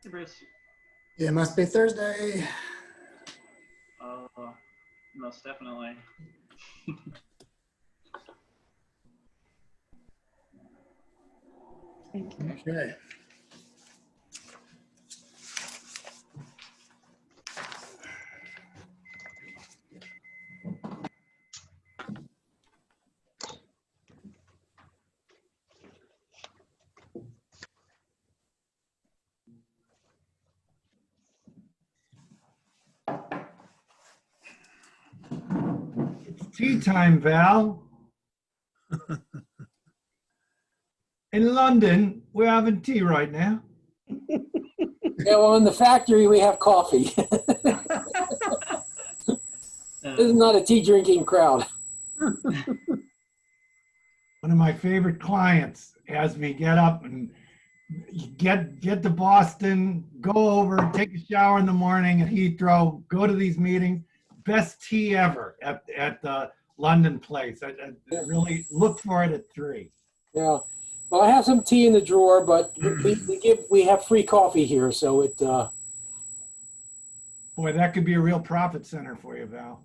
Hey, Bruce. It must be Thursday. Most definitely. Okay. It's tea time, Val. In London, we're having tea right now. Yeah, well, in the factory, we have coffee. This is not a tea drinking crowd. One of my favorite clients has me get up and get to Boston, go over, take a shower in the morning at Heathrow, go to these meetings. Best tea ever at the London place. I really look for it at 3. Yeah. Well, I have some tea in the drawer, but we have free coffee here, so it Boy, that could be a real profit center for you, Val.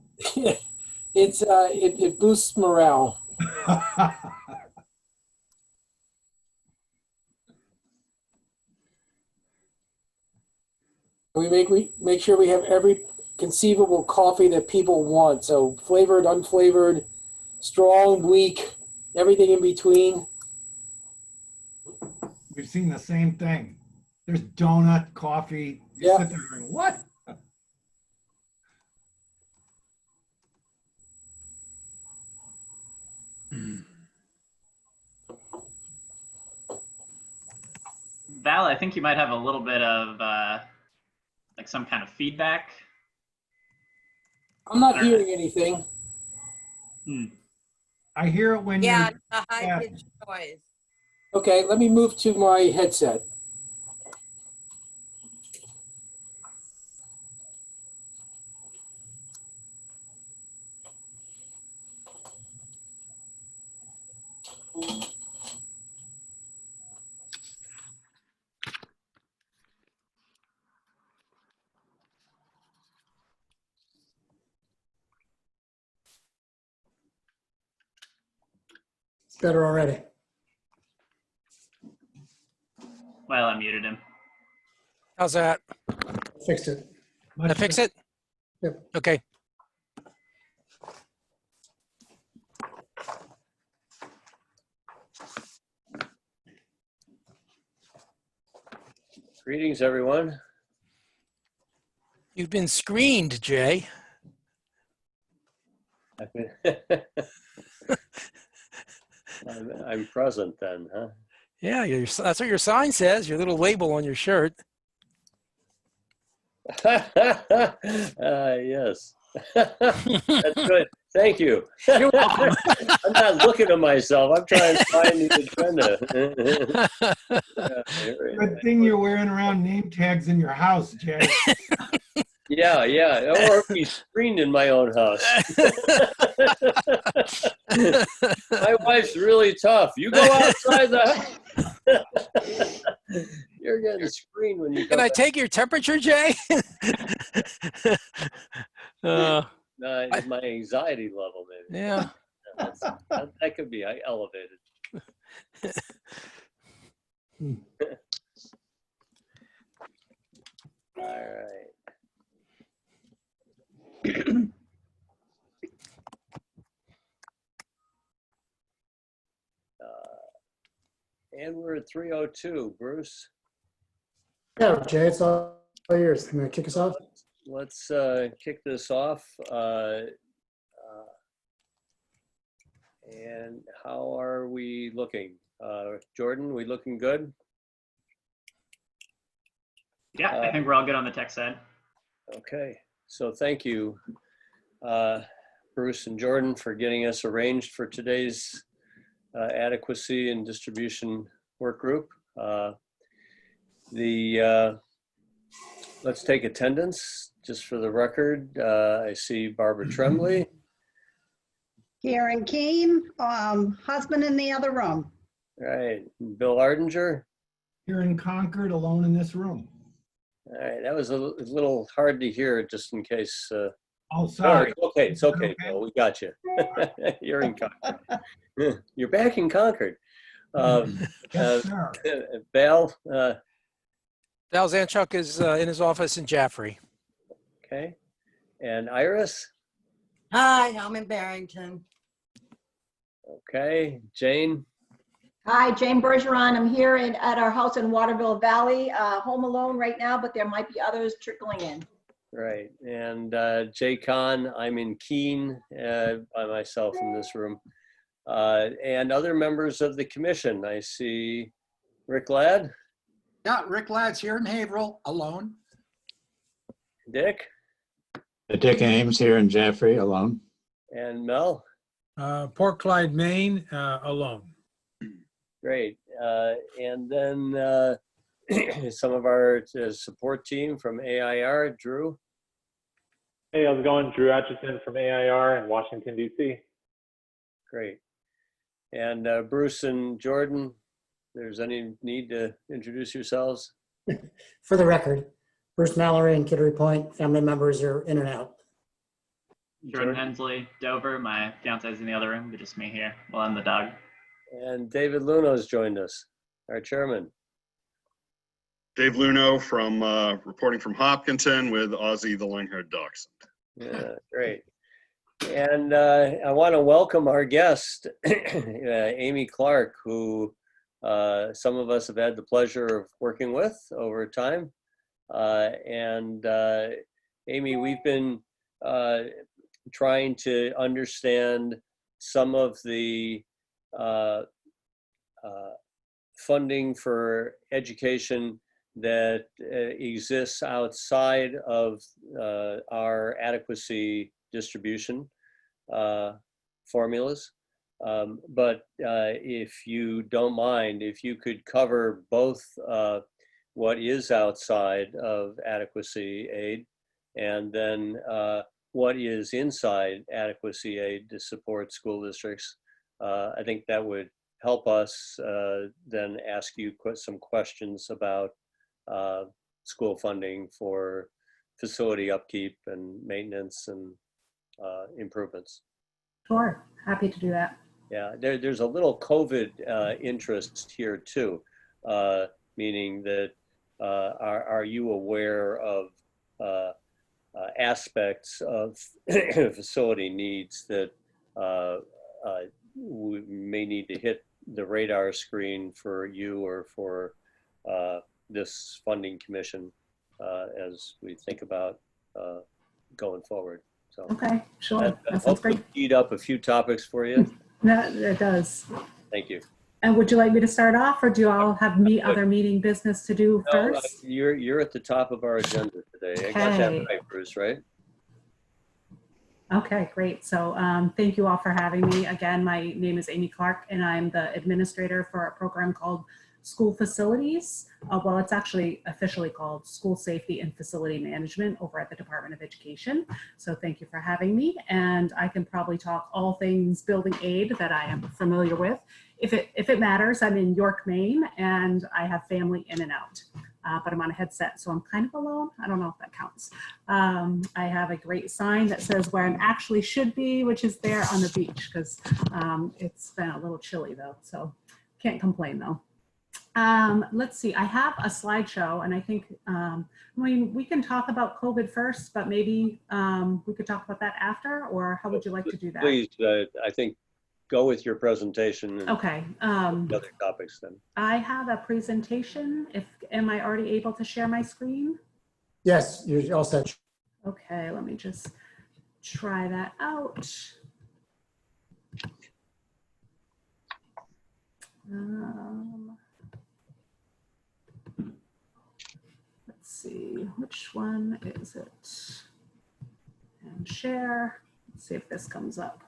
it boosts morale. We make sure we have every conceivable coffee that people want. So flavored, unflavored, strong, weak, everything in between. We've seen the same thing. There's donut, coffee. You Yeah. sit there going, what? Val, I think you might have a little bit of like some kind of feedback. I'm not hearing anything. I hear it when Yeah, you're. a high-pitched noise. Okay, let me move to my headset. It's better already. Well, I muted him. How's that? Fixed it. Much That fix it? Yep. Okay. Greetings, everyone. You've been screened, Jay. I'm present then, huh? Yeah, that's what your sign says, your little label on your shirt. Yes. That's good. Thank you. You're welcome. I'm not looking at myself. I'm trying to find the agenda. Good thing you're wearing around name tags in your house, Jay. Yeah, yeah. Or be screened in my own house. My wife's really tough. You go outside the house. You're getting screened when you come Can I back. take your temperature, Jay? It's my anxiety level, maybe. Yeah. That could be elevated. All right. And we're at 3:02, Bruce. Yeah, Jay, it's all yours. I'm going to kick us off. Let's kick this off. And how are we looking? Jordan, we looking good? Yeah, I think we're all good on the tech side. Okay, so thank you, Bruce and Jordan, for getting us arranged for today's adequacy and distribution work group. Let's take attendance, just for the record. I see Barbara Tremblay. Karen Keene, husband in the other room. Right, Bill Ardinger. Here in Concord, alone in this room. All right, that was a little hard to hear, just in case. Oh, sorry. Okay, it's okay, Bill. We got you. You're in Concord. You're back in Concord. Yes, sir. Val, Val Zanchuk is in his office in Jaffrey. okay. And Iris, Hi, I'm in Barrington. okay. Jane, Hi, Jane Bergeron. I'm here at our house in Waterville Valley, home alone right now, but there might be others trickling in. right. And Jay Kahn, I'm in Keene by myself in this room. And other members of the commission. I see Rick Ladd, Yeah, Rick Ladd's here in Haverhill, alone. Dick, Dick Ames here in Jaffrey, alone. and Mel. Port Clyde, Maine, alone. Great. And then some of our support team from AIR, Drew. Hey, how's it going? Drew Atchison from AIR in Washington, D.C. Great. And Bruce and Jordan, there's any need to introduce yourselves? For the record, Bruce Mallory and Kittery Point, family members are in and out. Jordan Hensley, Dover. My fiance's in the other room, but just me here. Well, I'm the dog. And David Luno's joined us, our chairman. Dave Luno from reporting from Hopkinton with Ozzy the Long-Haired Dachshund. Yeah, great. And I want to welcome our guest, Amy Clark, who some of us have had the pleasure of working with over time. And Amy, we've been trying to understand some of the funding for education that exists outside of our adequacy distribution formulas. But if you don't mind, if you could cover both what is outside of adequacy aid and then what is inside adequacy aid to support school districts, I think that would help us then ask you some questions about school funding for facility upkeep and maintenance and improvements. Sure, happy to do that. Yeah, there's a little COVID interest here too, meaning that are you aware of aspects of facility needs that we may need to hit the radar screen for you or for this funding commission as we think about going forward. So okay, sure. That sounds hopefully great. teed up a few topics for you. That it does. Thank you. And would you like me to start off, or do you all have other meeting business to do first? You're at the top of our agenda today. I got that Okay. right, Bruce, right? Okay, great. So thank you all for having me. Again, my name is Amy Clark, and I'm the administrator for a program called School Facilities. Well, it's actually officially called School Safety and Facility Management over at the Department of Education. So thank you for having me. And I can probably talk all things building aid that I am familiar with. If it matters, I'm in York, Maine, and I have family in and out. But I'm on a headset, so I'm kind of alone. I don't know if that counts. I have a great sign that says where I actually should be, which is there on the beach, because it's been a little chilly though, so can't complain though. Let's see, I have a slideshow, and I think, I mean, we can talk about COVID first, but maybe we could talk about that after, or how would you like to do that? Please, I think go with your presentation. And okay. other topics then. I have a presentation. Am I already able to share my screen? Yes, you're all set. Okay, let me just try that out. Let's see, which one is it? And share. Let's see if this comes up.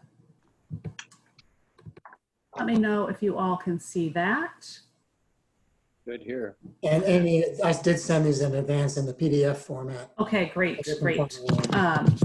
Let me know if you all can see that. Good here. And Amy, I did send these in advance in the PDF format. Okay, great, great.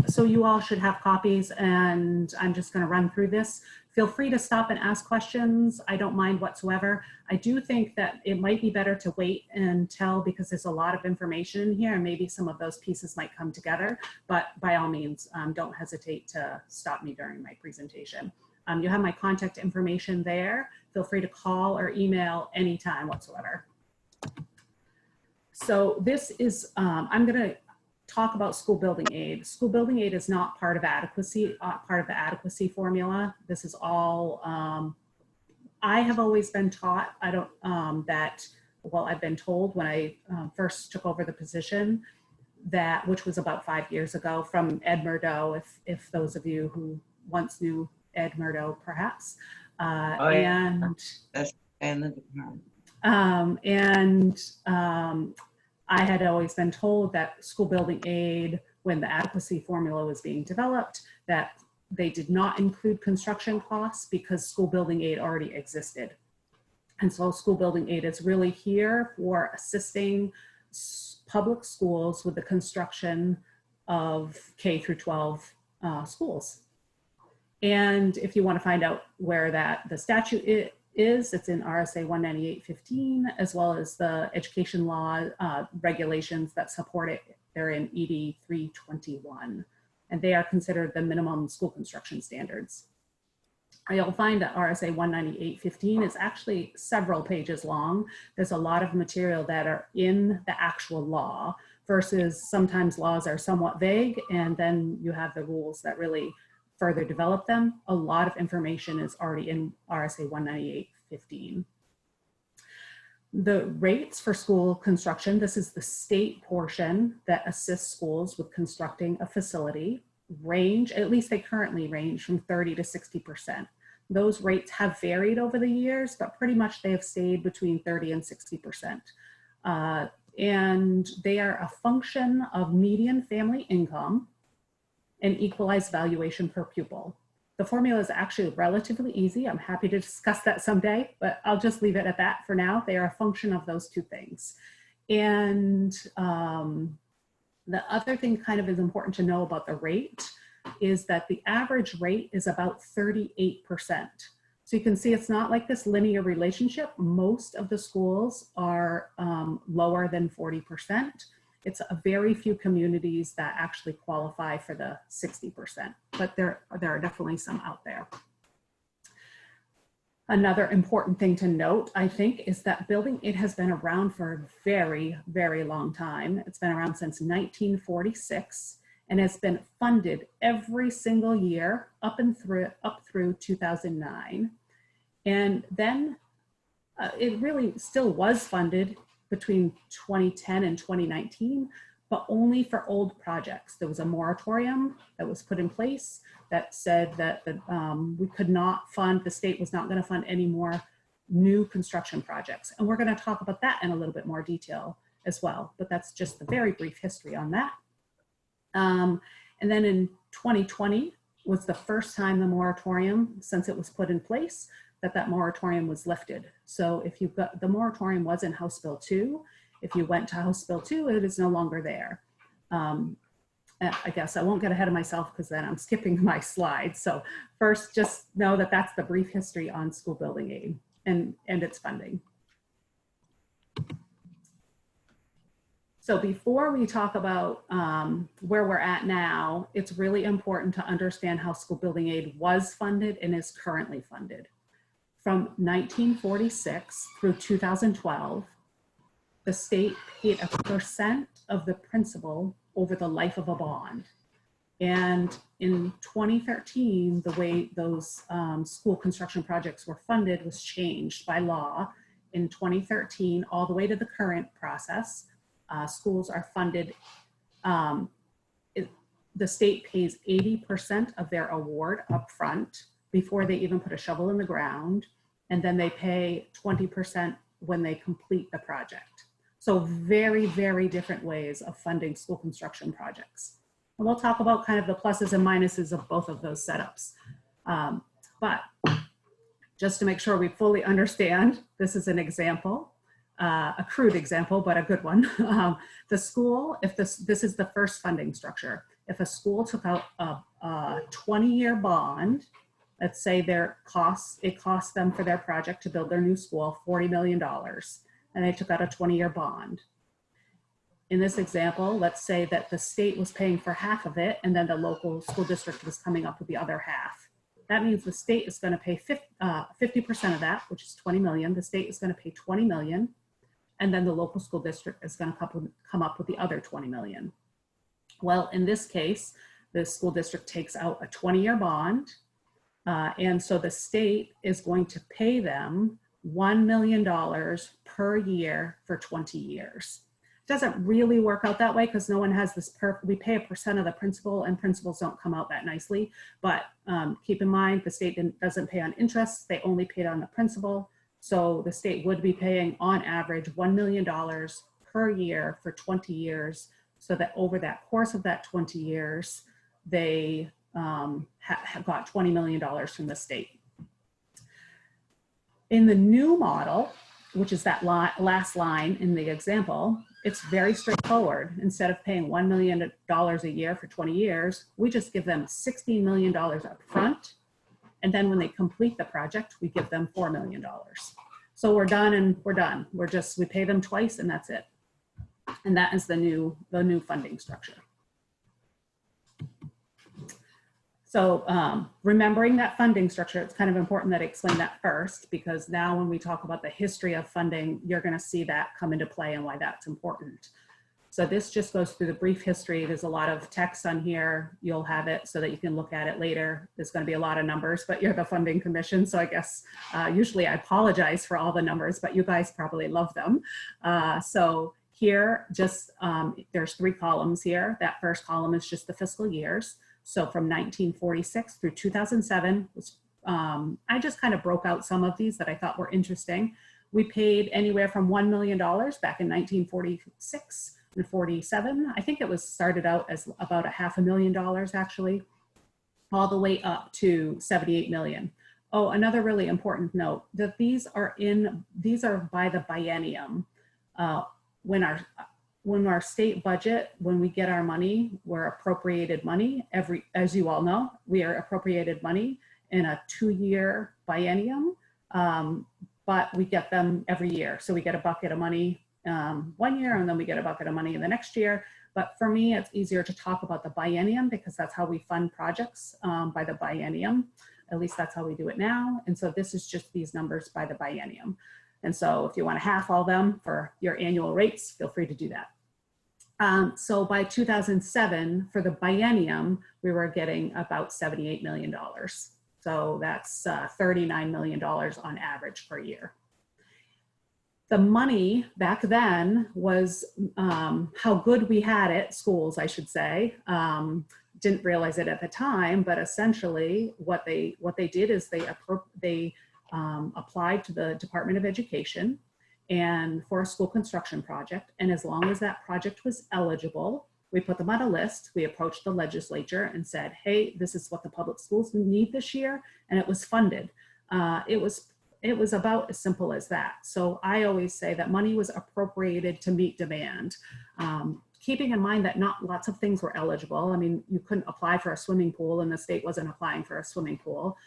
So you all should have copies, and I'm just going to run through this. Feel free to stop and ask questions. I don't mind whatsoever. I do think that it might be better to wait until, because there's a lot of information in here and maybe some of those pieces might come together, but by all means, don't hesitate to stop me during my presentation. You have my contact information there. Feel free to call or email anytime whatsoever. So this is, I'm gonna talk about school building aid. School building aid is not part of adequacy, part of the adequacy formula. This is all, I have always been taught, I don't, that, well, I've been told when I first took over the position that, which was about 5 years ago, from Ed Murdo, if those of you who once knew Ed Murdo, perhaps. I had always been told that school building aid, when the adequacy formula was being developed, that they did not include construction costs because school building aid already existed. And so school building aid is really here for assisting public schools with the construction of K through 12 schools. And if you want to find out where the statute is, it's in RSA 198.15, as well as the education law regulations that support it. They're in ED 321, and they are considered the minimum school construction standards. You'll find that RSA 198.15 is actually several pages long. There's a lot of material that are in the actual law versus sometimes laws are somewhat vague, and then you have the rules that really further develop them. A lot of information is already in RSA 198.15. The rates for school construction, this is the state portion that assists schools with constructing a facility, range, at least they currently range from 30 to 60%. Those rates have varied over the years, but pretty much they have stayed between 30 and 60%. And they are a function of median family income and equalized valuation per pupil. The formula is actually relatively easy. I'm happy to discuss that someday, but I'll just leave it at that for now. They are a function of those two things. And the other thing kind of is important to know about the rate is that the average rate is about 38%. So you can see it's not like this linear relationship. Most of the schools are lower than 40%. It's a very few communities that actually qualify for the 60%, but there are definitely some out there. Another important thing to note, I think, is that building aid has been around for a very, very long time. It's been around since 1946 and has been funded every single year up through 2009. And then it really still was funded between 2010 and 2019, but only for old projects. There was a moratorium that was put in place that said that we could not fund, the state was not gonna fund any more new construction projects. And we're gonna talk about that in a little bit more detail as well, but that's just the very brief history on that. And then in 2020 was the first time the moratorium, since it was put in place, that moratorium was lifted. So if you've got, the moratorium was in House Bill 2. If you went to House Bill 2, it is no longer there. I guess I won't get ahead of myself because then I'm skipping my slides. So first, just know that that's the brief history on school building aid and its funding. So before we talk about where we're at now, it's really important to understand how school building aid was funded and is currently funded. From 1946 through 2012, the state paid a percent of the principal over the life of a bond. And in 2013, the way those school construction projects were funded was changed by law. In 2013, all the way to the current process, schools are funded, the state pays 80% of their award up front before they even put a shovel in the ground, and then they pay 20% when they complete the project. So very, very different ways of funding school construction projects. And we'll talk about kind of the pluses and minuses of both of those setups. But just to make sure we fully understand, this is an example, a crude example, but a good one. The school, if this is the first funding structure, if a school took out a 20-year bond, let's say it costs them for their project to build their new school $40 million, and they took out a 20-year bond. In this example, let's say that the state was paying for half of it, and then the local school district was coming up with the other half. That means the state is going to pay 50% of that, which is 20 million. The state is going to pay 20 million, and then the local school district is going to come up with the other 20 million. Well, in this case, the school district takes out a 20-year bond, and so the state is going to pay them $1 million per year for 20 years. It doesn't really work out that way because no one has this, we pay a percent of the principal, and principals don't come out that nicely. But keep in mind, the state doesn't pay on interest, they only paid on the principal. So the state would be paying on average $1 million per year for 20 years, so that over that course of that 20 years, they have got $20 million from the state. In the new model, which is that last line in the example, it's very straightforward. Instead of paying $1 million a year for 20 years, we just give them $16 million up front. And then when they complete the project, we give them $4 million. So we're done and we're done. We pay them twice and that's it. And that is the new funding structure. So remembering that funding structure, it's kind of important that I explain that first, because now when we talk about the history of funding, you're going to see that come into play and why that's important. So this just goes through the brief history. There's a lot of text on here. You'll have it so that you can look at it later. There's going to be a lot of numbers, but you're the funding commission. So I guess usually I apologize for all the numbers, but you guys probably love them. So here, there's 3 columns here. That first column is just the fiscal years. So from 1946 through 2007, I just kind of broke out some of these that I thought were interesting. We paid anywhere from $1 million back in 1946 and 47. I think it was started out as about $500,000 actually, all the way up to 78 million. Oh, another really important note that these are by the biennium. When our state budget, when we get our money, we're appropriated money as you all know, we are appropriated money in a 2-year biennium, but we get them every year. So we get a bucket of money 1 year, and then we get a bucket of money in the next year. But for me, it's easier to talk about the biennium because that's how we fund projects, by the biennium. At least that's how we do it now. And so this is just these numbers by the biennium. And so if you want to half all them for your annual rates, feel free to do that. So by 2007, for the biennium, we were getting about $78 million. So that's $39 million on average per year. The money back then was how good we had it, schools, I should say. Didn't realize it at the time, but essentially what they did is they applied to the Department of Education and for a school construction project. And as long as that project was eligible, we put them on a list. We approached the legislature and said, hey, this is what the public schools need this year. And it was funded. It was about as simple as that. So I always say that money was appropriated to meet demand. Keeping in mind that not lots of things were eligible. I mean, you couldn't apply for a swimming pool and the state wasn't applying for a swimming pool.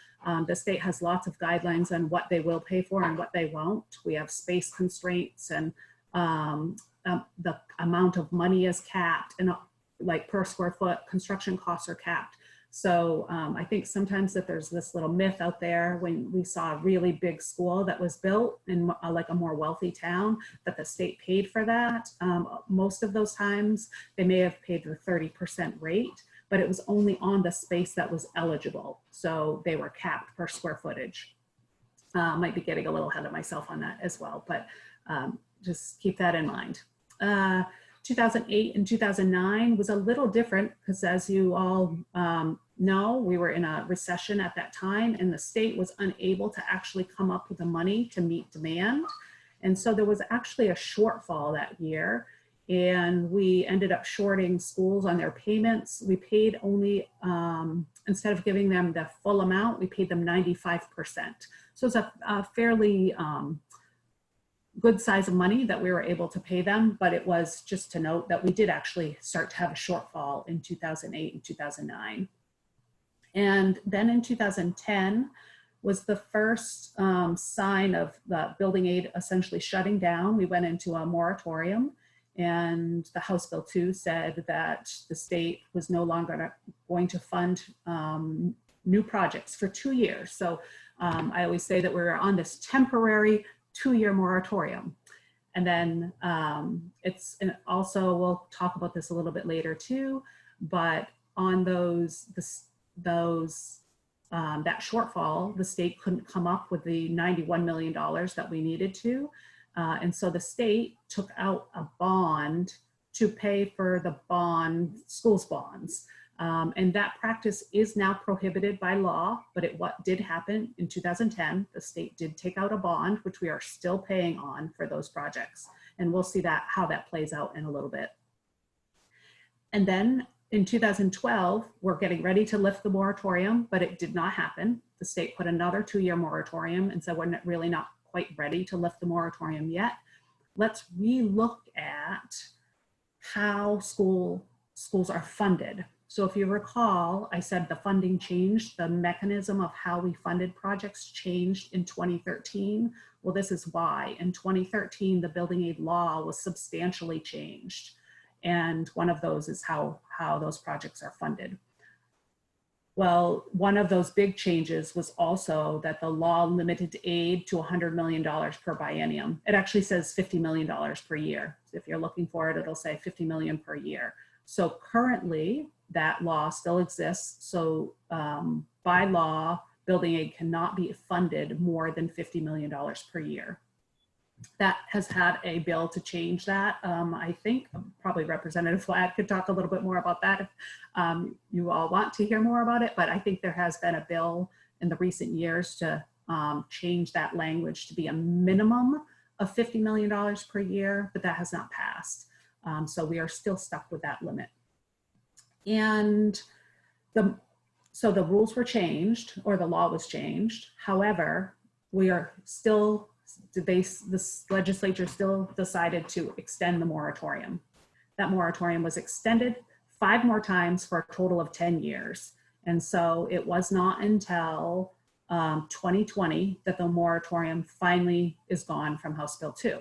The state has lots of guidelines on what they will pay for and what they won't. We have space constraints, and the amount of money is capped, and like per square foot, construction costs are capped. So I think sometimes that there's this little myth out there when we saw a really big school that was built in like a more wealthy town that the state paid for that. Most of those times they may have paid the 30% rate, but it was only on the space that was eligible. So they were capped per square footage. Might be getting a little ahead of myself on that as well, but just keep that in mind. 2008 and 2009 was a little different because, as you all know, we were in a recession at that time and the state was unable to actually come up with the money to meet demand. And so there was actually a shortfall that year, and we ended up shorting schools on their payments. We paid only, instead of giving them the full amount, we paid them 95%. So it's a fairly good size of money that we were able to pay them, but it was just to note that we did actually start to have a shortfall in 2008 and 2009. And then in 2010 was the first sign of the building aid essentially shutting down. We went into a moratorium, and the House Bill 2 said that the state was no longer going to fund new projects for 2 years. So I always say that we're on this temporary 2-year moratorium. And then and also we'll talk about this a little bit later too, but on that shortfall, the state couldn't come up with the $91 million that we needed to. And so the state took out a bond to pay for the schools bonds. And that practice is now prohibited by law, but what did happen in 2010, the state did take out a bond, which we are still paying on for those projects. And we'll see how that plays out in a little bit. And then in 2012, we're getting ready to lift the moratorium, but it did not happen. The state put another 2-year moratorium and said, we're really not quite ready to lift the moratorium yet. Let's relook at how schools are funded. So if you recall, I said the funding changed, the mechanism of how we funded projects changed in 2013. Well, this is why. In 2013, the building aid law was substantially changed. And one of those is how those projects are funded. Well, one of those big changes was also that the law limited aid to $100 million per biennium. It actually says $50 million per year. If you're looking for it, it'll say $50 million per year. So currently, that law still exists. So by law, building aid cannot be funded more than $50 million per year. That has had a bill to change that. I think probably Representative Flatt could talk a little bit more about that if you all want to hear more about it, but I think there has been a bill in the recent years to change that language to be a minimum of $50 million per year, but that has not passed. So we are still stuck with that limit. And so the rules were changed, or the law was changed. However, we are still, this legislature still decided to extend the moratorium. That moratorium was extended 5 more times for a total of 10 years. And so it was not until 2020 that the moratorium finally is gone from House Bill 2.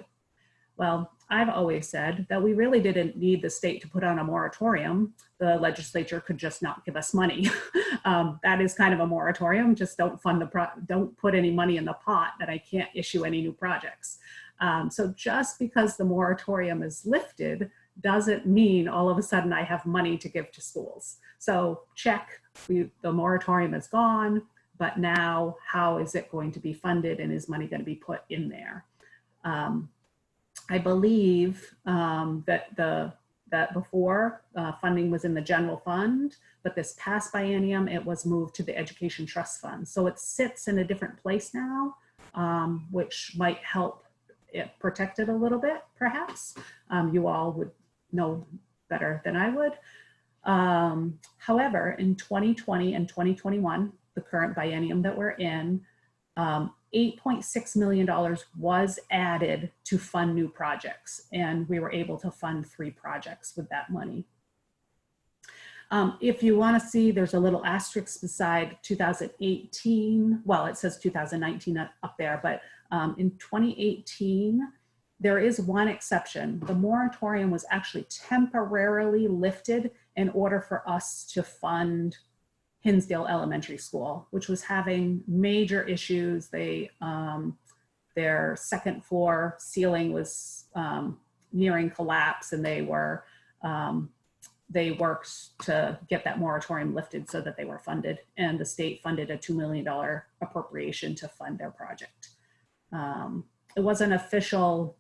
Well, I've always said that we really didn't need the state to put on a moratorium. The legislature could just not give us money. That is kind of a moratorium. Just don't don't put any money in the pot that I can't issue any new projects. So just because the moratorium is lifted doesn't mean all of a sudden I have money to give to schools. So check, the moratorium is gone, but now how is it going to be funded, and is money going to be put in there? I believe that before funding was in the general fund, but this past biennium it was moved to the Education Trust Fund. So it sits in a different place now, which might help it protect it a little bit, perhaps. You all would know better than I would. However, in 2020 and 2021, the current biennium that we're in, $8.6 million was added to fund new projects, and we were able to fund 3 projects with that money. If you want to see, there's a little asterisk beside 2018. Well, it says 2019 up there, but in 2018, there is one exception. The moratorium was actually temporarily lifted in order for us to fund Hinsdale Elementary School, which was having major issues. Their 2nd floor ceiling was nearing collapse, and they worked to get that moratorium lifted so that they were funded, and the state funded a $2 million appropriation to fund their project. It wasn't official,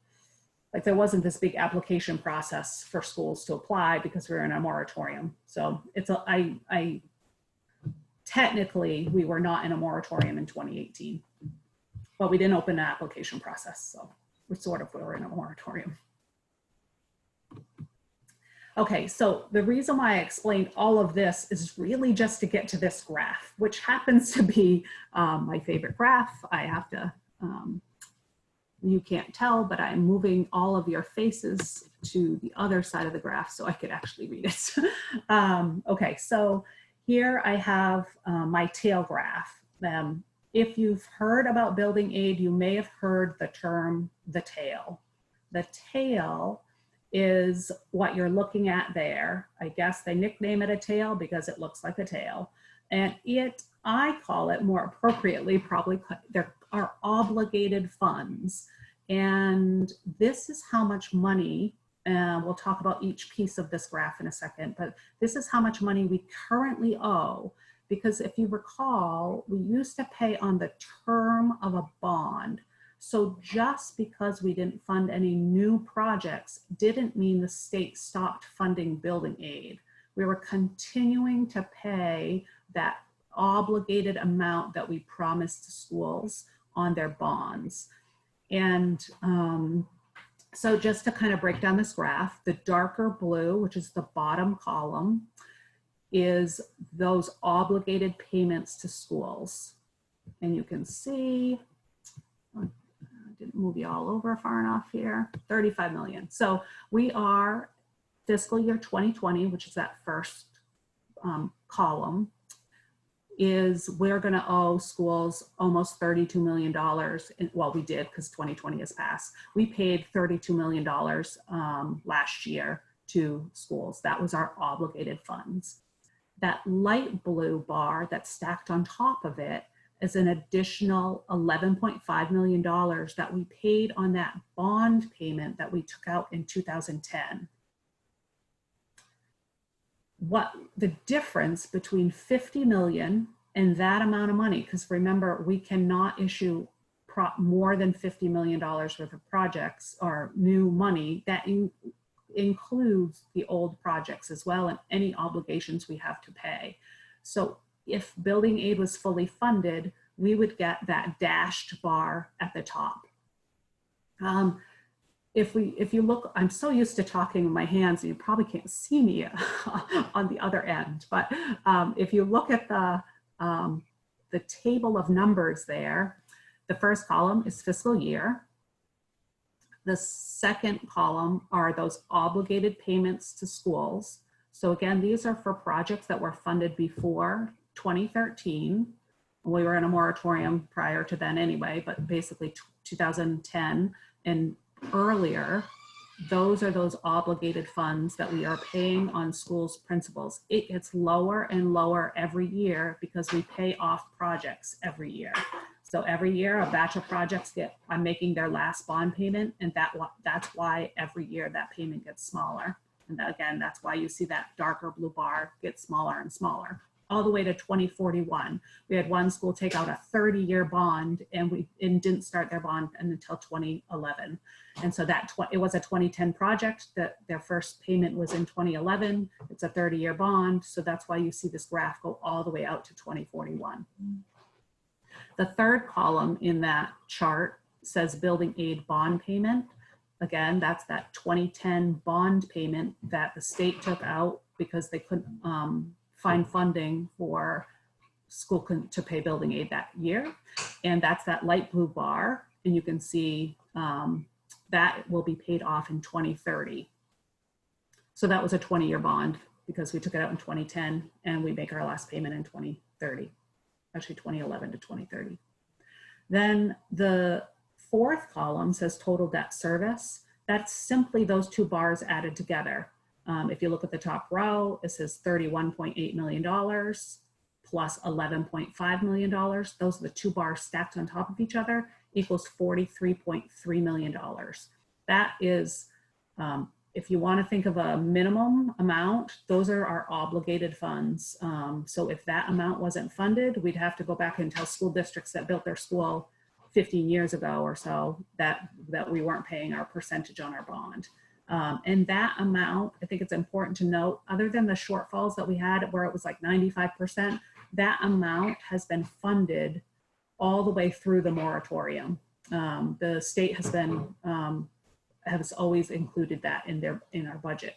like there wasn't this big application process for schools to apply because we were in a moratorium. So it's technically, we were not in a moratorium in 2018, but we didn't open an application process. So we were in a moratorium. Okay, so the reason why I explained all of this is really just to get to this graph, which happens to be my favorite graph. I have to, you can't tell, but I'm moving all of your faces to the other side of the graph so I could actually read it. Okay, so Here I have my tail graph. If you've heard about building aid, you may have heard the term the tail. The tail is what you're looking at there. I guess they nickname it a tail because it looks like a tail. And I call it more appropriately, probably there are obligated funds. And this is how much money, we'll talk about each piece of this graph in a second, but this is how much money we currently owe. Because if you recall, we used to pay on the term of a bond. So just because we didn't fund any new projects didn't mean the state stopped funding building aid. We were continuing to pay that obligated amount that we promised to schools on their bonds. And so just to kind of break down this graph, the darker blue, which is the bottom column, is those obligated payments to schools. And you can see, I didn't move you all over far enough here, 35 million. So we are fiscal year 2020, which is that first column, is we're gonna owe schools almost $32 million. Well, we did because 2020 has passed. We paid $32 million last year to schools. That was our obligated funds. That light blue bar that's stacked on top of it is an additional $11.5 million that we paid on that bond payment that we took out in 2010. What the difference between 50 million and that amount of money, because remember, we cannot issue more than $50 million worth of projects or new money, that includes the old projects as well and any obligations we have to pay. So if building aid was fully funded, we would get that dashed bar at the top. If you look, I'm so used to talking with my hands and you probably can't see me on the other end, but if you look at the table of numbers there, the first column is fiscal year. The second column are those obligated payments to schools. So again, these are for projects that were funded before 2013. We were in a moratorium prior to then anyway, but basically 2010 and earlier, those are those obligated funds that we are paying on schools' principals. It gets lower and lower every year because we pay off projects every year. So every year a batch of projects I'm making their last bond payment, and that's why every year that payment gets smaller. And again, that's why you see that darker blue bar get smaller and smaller, all the way to 2041. We had one school take out a 30-year bond and didn't start their bond until 2011. And so it was a 2010 project that their first payment was in 2011. It's a 30-year bond. So that's why you see this graph go all the way out to 2041. The third column in that chart says building aid bond payment. Again, that's that 2010 bond payment that the state took out because they couldn't find funding for school to pay building aid that year. And that's that light blue bar. And you can see that will be paid off in 2030. So that was a 20-year bond because we took it out in 2010 and we make our last payment in 2030. Actually 2011 to 2030. Then the fourth column says total debt service. That's simply those two bars added together. If you look at the top row, it says $31.8 million plus $11.5 million. Those are the two bars stacked on top of each other equals $43.3 million. That is, if you want to think of a minimum amount, those are our obligated funds. So if that amount wasn't funded, we'd have to go back and tell school districts that built their school 15 years ago or so that we weren't paying our percentage on our bond. And that amount, I think it's important to note, other than the shortfalls that we had where it was like 95%, that amount has been funded all the way through the moratorium. The state has been, has always included that in our budget.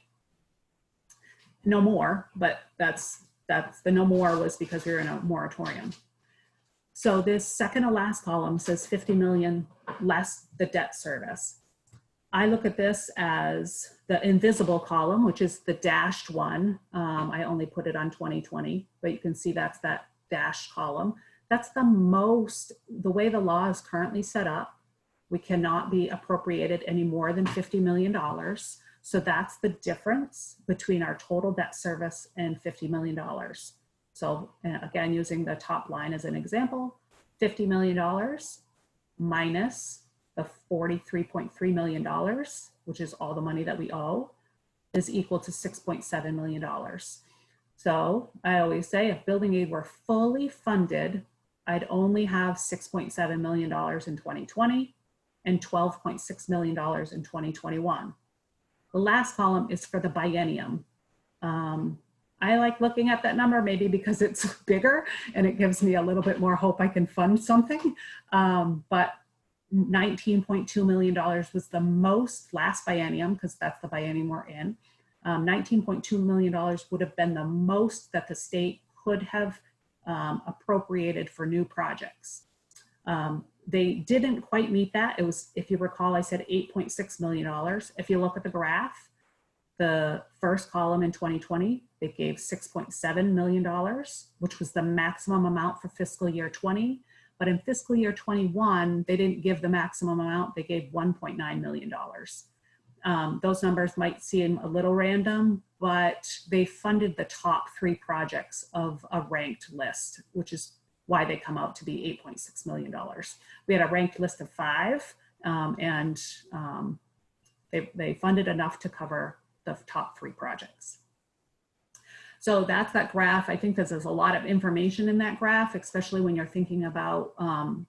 No more, but that's the no more was because we were in a moratorium. So this second to last column says 50 million less the debt service. I look at this as the invisible column, which is the dashed one. I only put it on 2020, but you can see that's that dashed column. That's the most, the way the law is currently set up, we cannot be appropriated any more than $50 million. So that's the difference between our total debt service and $50 million. So again, using the top line as an example, $50 million minus the $43.3 million, which is all the money that we owe, is equal to $6.7 million. So I always say if building aid were fully funded, I'd only have $6.7 million in 2020 and $12.6 million in 2021. The last column is for the biennium. I like looking at that number maybe because it's bigger and it gives me a little bit more hope I can fund something. But $19.2 million was the most last biennium, because that's the biennium we're in. $19.2 million would have been the most that the state could have appropriated for new projects. They didn't quite meet that. It was, if you recall, I said $8.6 million. If you look at the graph, the first column in 2020, they gave $6.7 million, which was the maximum amount for fiscal year 20. But in fiscal year 21, they didn't give the maximum amount. They gave $1.9 million. Those numbers might seem a little random, but they funded the top 3 projects of a ranked list, which is why they come out to be $8.6 million. We had a ranked list of 5, and they funded enough to cover the top 3 projects. So that's that graph. I think there's a lot of information in that graph, especially when you're thinking about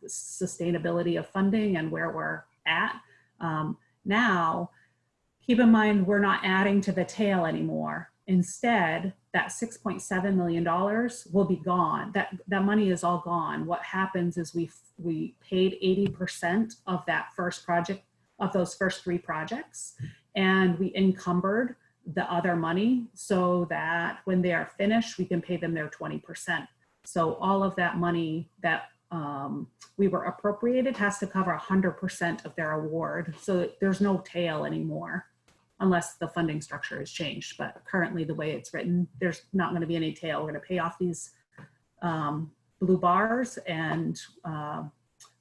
sustainability of funding and where we're at. Now, keep in mind, we're not adding to the tail anymore. Instead, that $6.7 million will be gone. That money is all gone. What happens is we paid 80% of that first project, of those first 3 projects, and we encumbered the other money so that when they are finished, we can pay them their 20%. So all of that money that we were appropriated has to cover 100% of their award. So there's no tail anymore, unless the funding structure has changed. But currently the way it's written, there's not going to be any tail. We're going to pay off these blue bars, and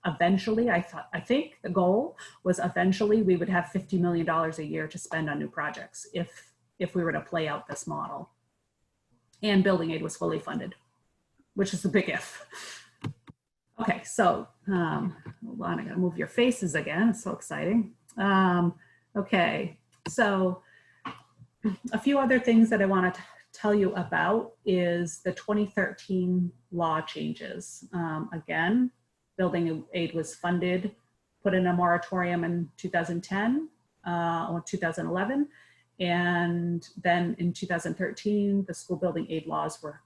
eventually, I think the goal was eventually we would have $50 million a year to spend on new projects if we were to play out this model. And building aid was fully funded, which is a big if. Okay, so hold on, I gotta move your faces again. It's so exciting. Okay, so a few other things that I want to tell you about is the 2013 law changes. Again, building aid was funded, put in a moratorium in 2010 or 2011. And then in 2013, the school building aid laws were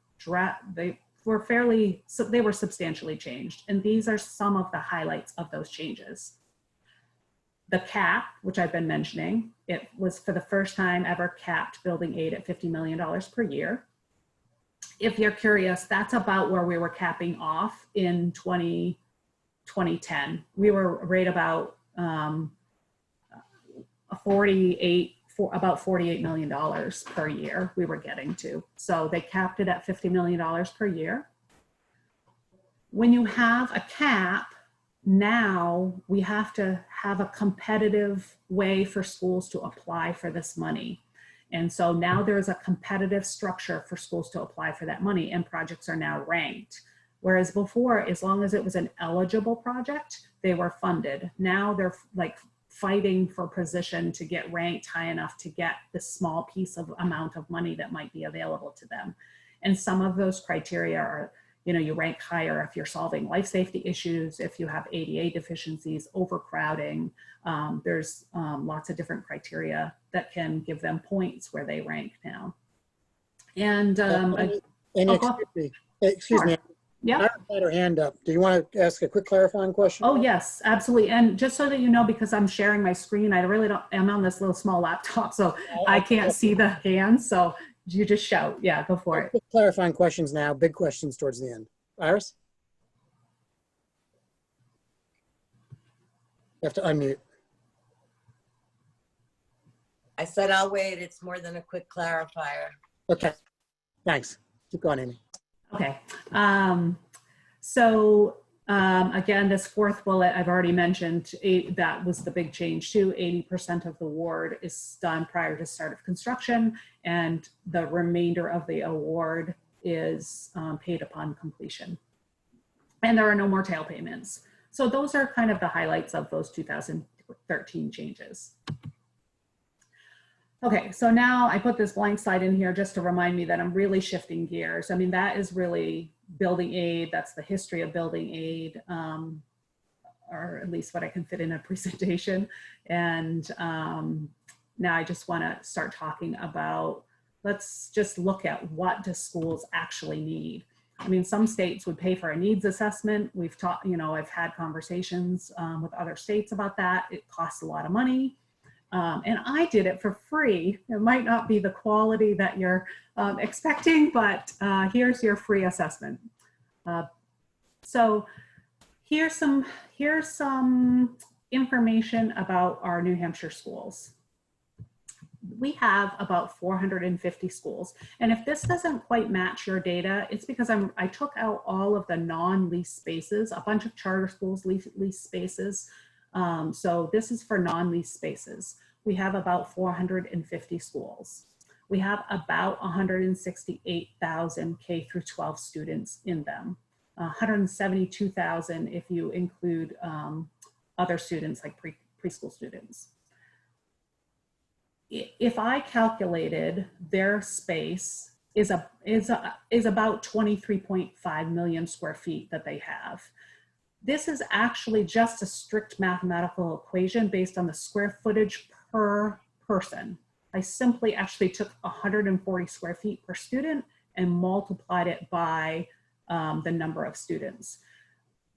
they were substantially changed. And these are some of the highlights of those changes. The cap, which I've been mentioning, it was for the first time ever capped building aid at $50 million per year. If you're curious, that's about where we were capping off in 2010. We were right about about $48 million per year we were getting to. So they capped it at $50 million per year. When you have a cap, now we have to have a competitive way for schools to apply for this money. And so now there's a competitive structure for schools to apply for that money, and projects are now ranked. Whereas before, as long as it was an eligible project, they were funded. Now they're like fighting for position to get ranked high enough to get the small piece of amount of money that might be available to them. And some of those criteria are, you rank higher if you're solving life safety issues, if you have ADA deficiencies, overcrowding. There's lots of different criteria that can give them points where they rank now. And excuse me. Yeah. I had her hand up. Do you want to ask a quick clarifying question? Oh, yes, absolutely. And just so that you know, because I'm sharing my screen, I really don't, I'm on this little small laptop, so I can't see the hands. So you just shout. Yeah, go for it. Quick clarifying questions now, big questions towards the end. Iris? You have to unmute. I said I'll wait. It's more than a quick clarifier. Okay, thanks. Keep going, Amy. Okay. Again, this fourth bullet I've already mentioned, that was the big change too. 80% of the award is done prior to start of construction, and the remainder of the award is paid upon completion. And there are no more tail payments. So those are kind of the highlights of those 2013 changes. Okay, so now I put this blank slide in here just to remind me that I'm really shifting gears. I mean, that is really building aid. That's the history of building aid, or at least what I can fit in a presentation. And now I just want to start talking about, let's just look at what do schools actually need. I mean, some states would pay for a needs assessment. We've taught, I've had conversations with other states about that. It costs a lot of money. And I did it for free. It might not be the quality that you're expecting, but here's your free assessment. So here's some information about our New Hampshire schools. We have about 450 schools. And if this doesn't quite match your data, it's because I took out all of the non-lease spaces, a bunch of charter schools lease spaces. So this is for non-lease spaces. We have about 450 schools. We have about 168,000 K through 12 students in them. 172,000 if you include other students like preschool students. If I calculated their space is about 23.5 million square feet that they have. This is actually just a strict mathematical equation based on the square footage per person. I simply actually took 140 square feet per student and multiplied it by the number of students,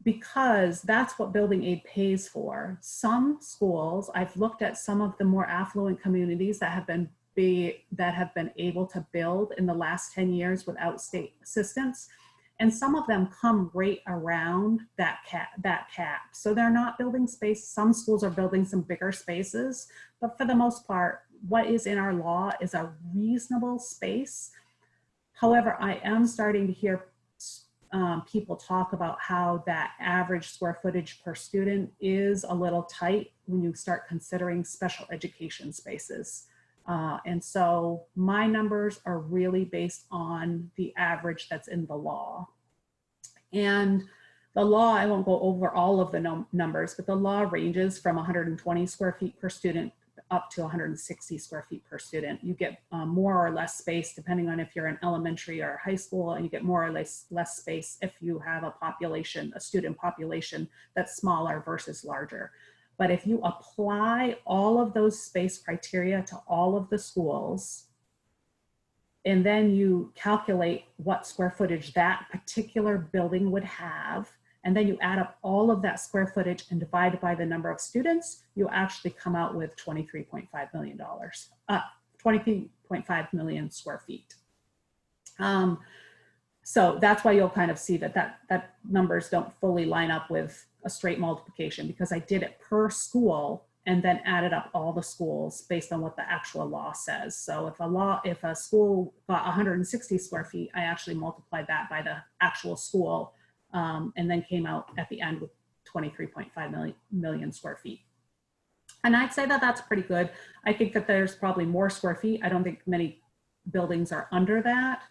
because that's what building aid pays for. Some schools, I've looked at some of the more affluent communities that have been able to build in the last 10 years without state assistance. And some of them come right around that cap. So they're not building space. Some schools are building some bigger spaces, but for the most part, what is in our law is a reasonable space. However, I am starting to hear people talk about how that average square footage per student is a little tight when you start considering special education spaces. And so my numbers are really based on the average that's in the law. And the law, I won't go over all of the numbers, but the law ranges from 120 square feet per student up to 160 square feet per student. You get more or less space depending on if you're in elementary or high school, and you get more or less space if you have a student population that's smaller versus larger. But if you apply all of those space criteria to all of the schools, and then you calculate what square footage that particular building would have, and then you add up all of that square footage and divide it by the number of students, you actually come out with $23.5 million, 23.5 million square feet. So that's why you'll kind of see that numbers don't fully line up with a straight multiplication, because I did it per school and then added up all the schools based on what the actual law says. So if a school got 160 square feet, I actually multiplied that by the actual school, and then came out at the end with 23.5 million square feet. And I'd say that that's pretty good. I think that there's probably more square feet. I don't think many buildings are under that,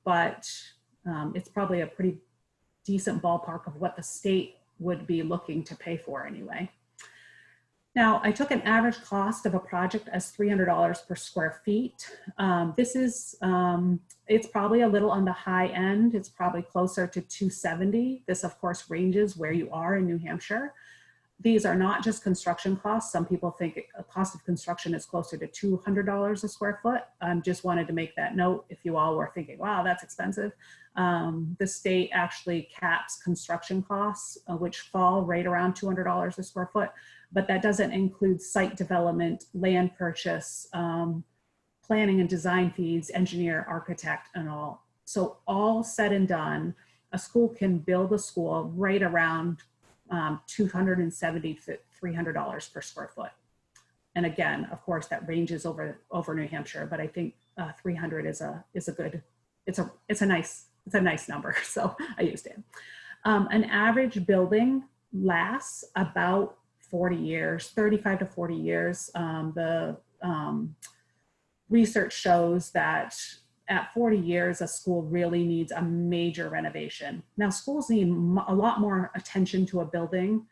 but it's probably a pretty decent ballpark of what the state would be looking to pay for anyway. Now, I took an average cost of a project as $300 per square feet. It's probably a little on the high end. It's probably closer to $270. This, of course, ranges where you are in New Hampshire. These are not just construction costs. Some people think a cost of construction is closer to $200 a square foot. Just wanted to make that note if you all were thinking, wow, that's expensive. The state actually caps construction costs, which fall right around $200 a square foot, but that doesn't include site development, land purchase, planning and design fees, engineer, architect, and all. So all said and done, a school can build a school right around $270 to $300 per square foot. And again, of course, that ranges over New Hampshire, but I think 300 is a good, it's a nice number. So I used it. An average building lasts about 40 years, 35 to 40 years. The research shows that at 40 years, a school really needs a major renovation. Now, schools need a lot more attention to a building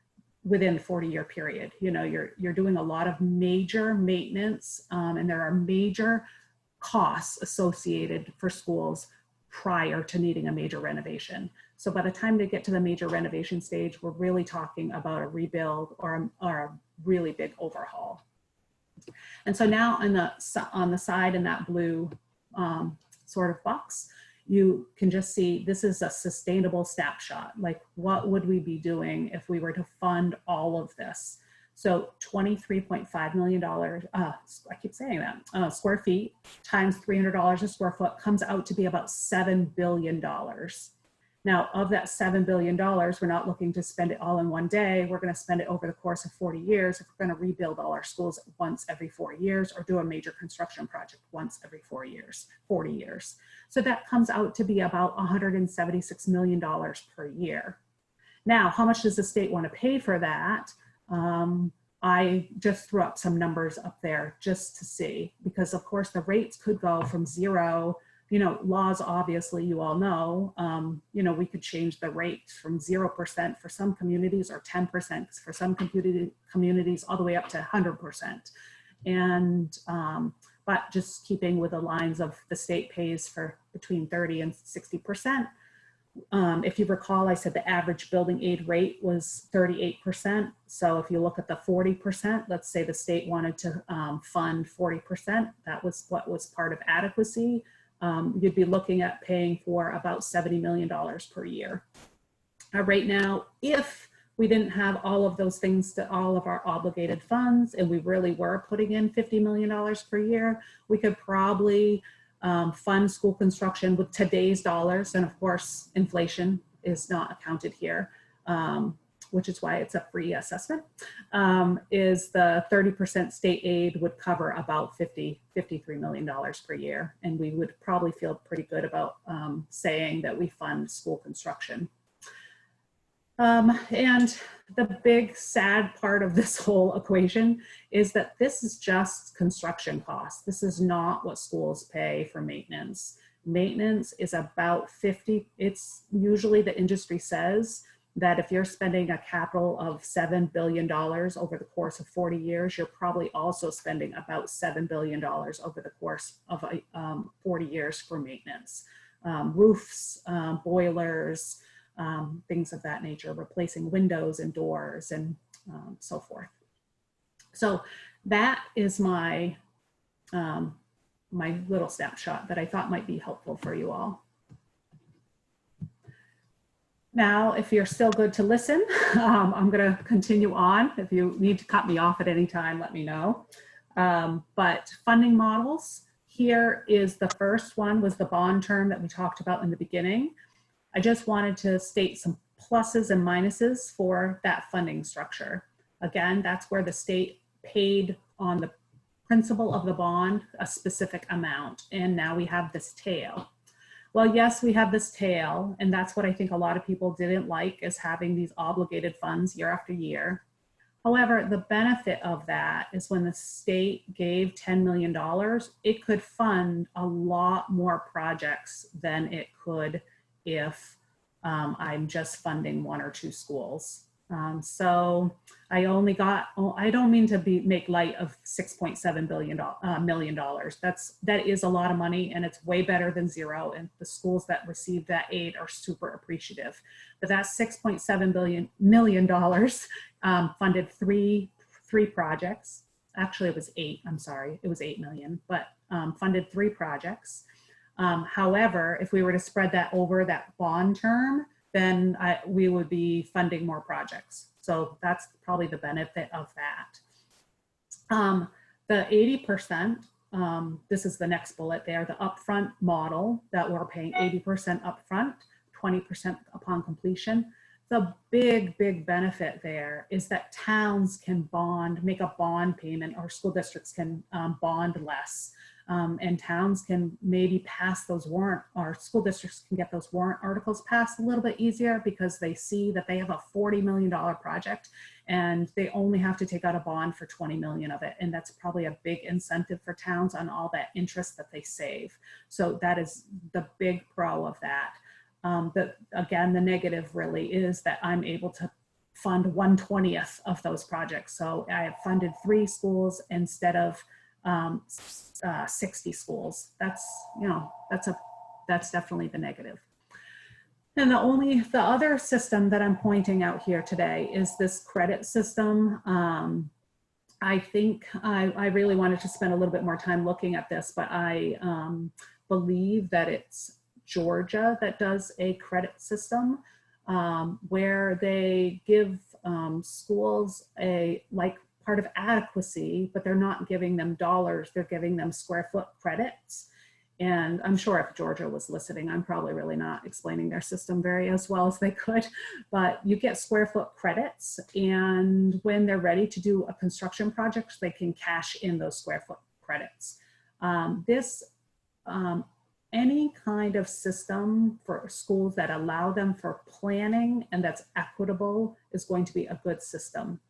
within 40-year period. You know, you're doing a lot of major maintenance, and there are major costs associated for schools prior to needing a major renovation. So by the time they get to the major renovation stage, we're really talking about a rebuild or a really big overhaul. And so now on the side in that blue sort of box, you can just see this is a sustainable snapshot. Like, what would we be doing if we were to fund all of this? So $23.5 million, I keep saying that, square feet times $300 a square foot comes out to be about $7 billion. Now, of that $7 billion, we're not looking to spend it all in one day. We're going to spend it over the course of 40 years if we're going to rebuild all our schools once every 4 years or do a major construction project once every 40 years. So that comes out to be about $176 million per year. Now, how much does the state want to pay for that? I just threw up some numbers up there just to see, because of course the rates could go from 0. You know, laws, obviously, you all know, you know, we could change the rate from 0% for some communities or 10% for some communities all the way up to 100%. And, but just keeping with the lines of the state pays for between 30 and 60%. If you recall, I said the average building aid rate was 38%. So if you look at the 40%, let's say the state wanted to fund 40%, that was what was part of adequacy. You'd be looking at paying for about $70 million per year. Right now, if we didn't have all of those things to all of our obligated funds, and we really were putting in $50 million per year, we could probably fund school construction with today's dollars. And of course, inflation is not accounted here, which is why it's a free assessment, is the 30% state aid would cover about $53 million per year. And we would probably feel pretty good about saying that we fund school construction. And the big sad part of this whole equation is that this is just construction costs. This is not what schools pay for maintenance. Maintenance is about 50. It's usually, the industry says that if you're spending a capital of $7 billion over the course of 40 years, you're probably also spending about $7 billion over the course of 40 years for maintenance. Roofs, boilers, things of that nature, replacing windows and doors and so forth. So that is my, my little snapshot that I thought might be helpful for you all. Now, if you're still good to listen, I'm going to continue on. If you need to cut me off at any time, let me know. But funding models, here is the first one, was the bond term that we talked about in the beginning. I just wanted to state some pluses and minuses for that funding structure. Again, that's where the state paid on the principal of the bond a specific amount, and now we have this tail. Well, yes, we have this tail, and that's what I think a lot of people didn't like, is having these obligated funds year after year. However, the benefit of that is when the state gave $10 million, it could fund a lot more projects than it could if I'm just funding 1 or 2 schools. So I only got, I don't mean to make light of $6.7 million. That is a lot of money, and it's way better than 0. And the schools that received that aid are super appreciative. But that $6.7 million funded three projects. Actually, it was 8. I'm sorry, it was 8 million, but funded 3 projects. However, if we were to spread that over that bond term, then we would be funding more projects. So that's probably the benefit of that. The 80%, this is the next bullet there, the upfront model that we're paying 80% upfront, 20% upon completion. The big, big benefit there is that towns can bond, make a bond payment, or school districts can bond less. And towns can maybe pass those warrant, or school districts can get those warrant articles passed a little bit easier because they see that they have a $40 million project and they only have to take out a bond for 20 million of it. And that's probably a big incentive for towns on all that interest that they save. So that is the big pro of that. Again, the negative really is that I'm able to fund 1/20th of those projects. So I have funded 3 schools instead of 60 schools. That's, you know, that's definitely the negative. And the other system that I'm pointing out here today is this credit system. I think I really wanted to spend a little bit more time looking at this, but I believe that it's Georgia that does a credit system where they give schools like part of adequacy, but they're not giving them dollars, they're giving them square foot credits. And I'm sure if Georgia was listening, I'm probably really not explaining their system very as well as they could, but you get square foot credits, and when they're ready to do a construction project, they can cash in those square foot credits. Any kind of system for schools that allow them for planning and that's equitable is going to be a good system.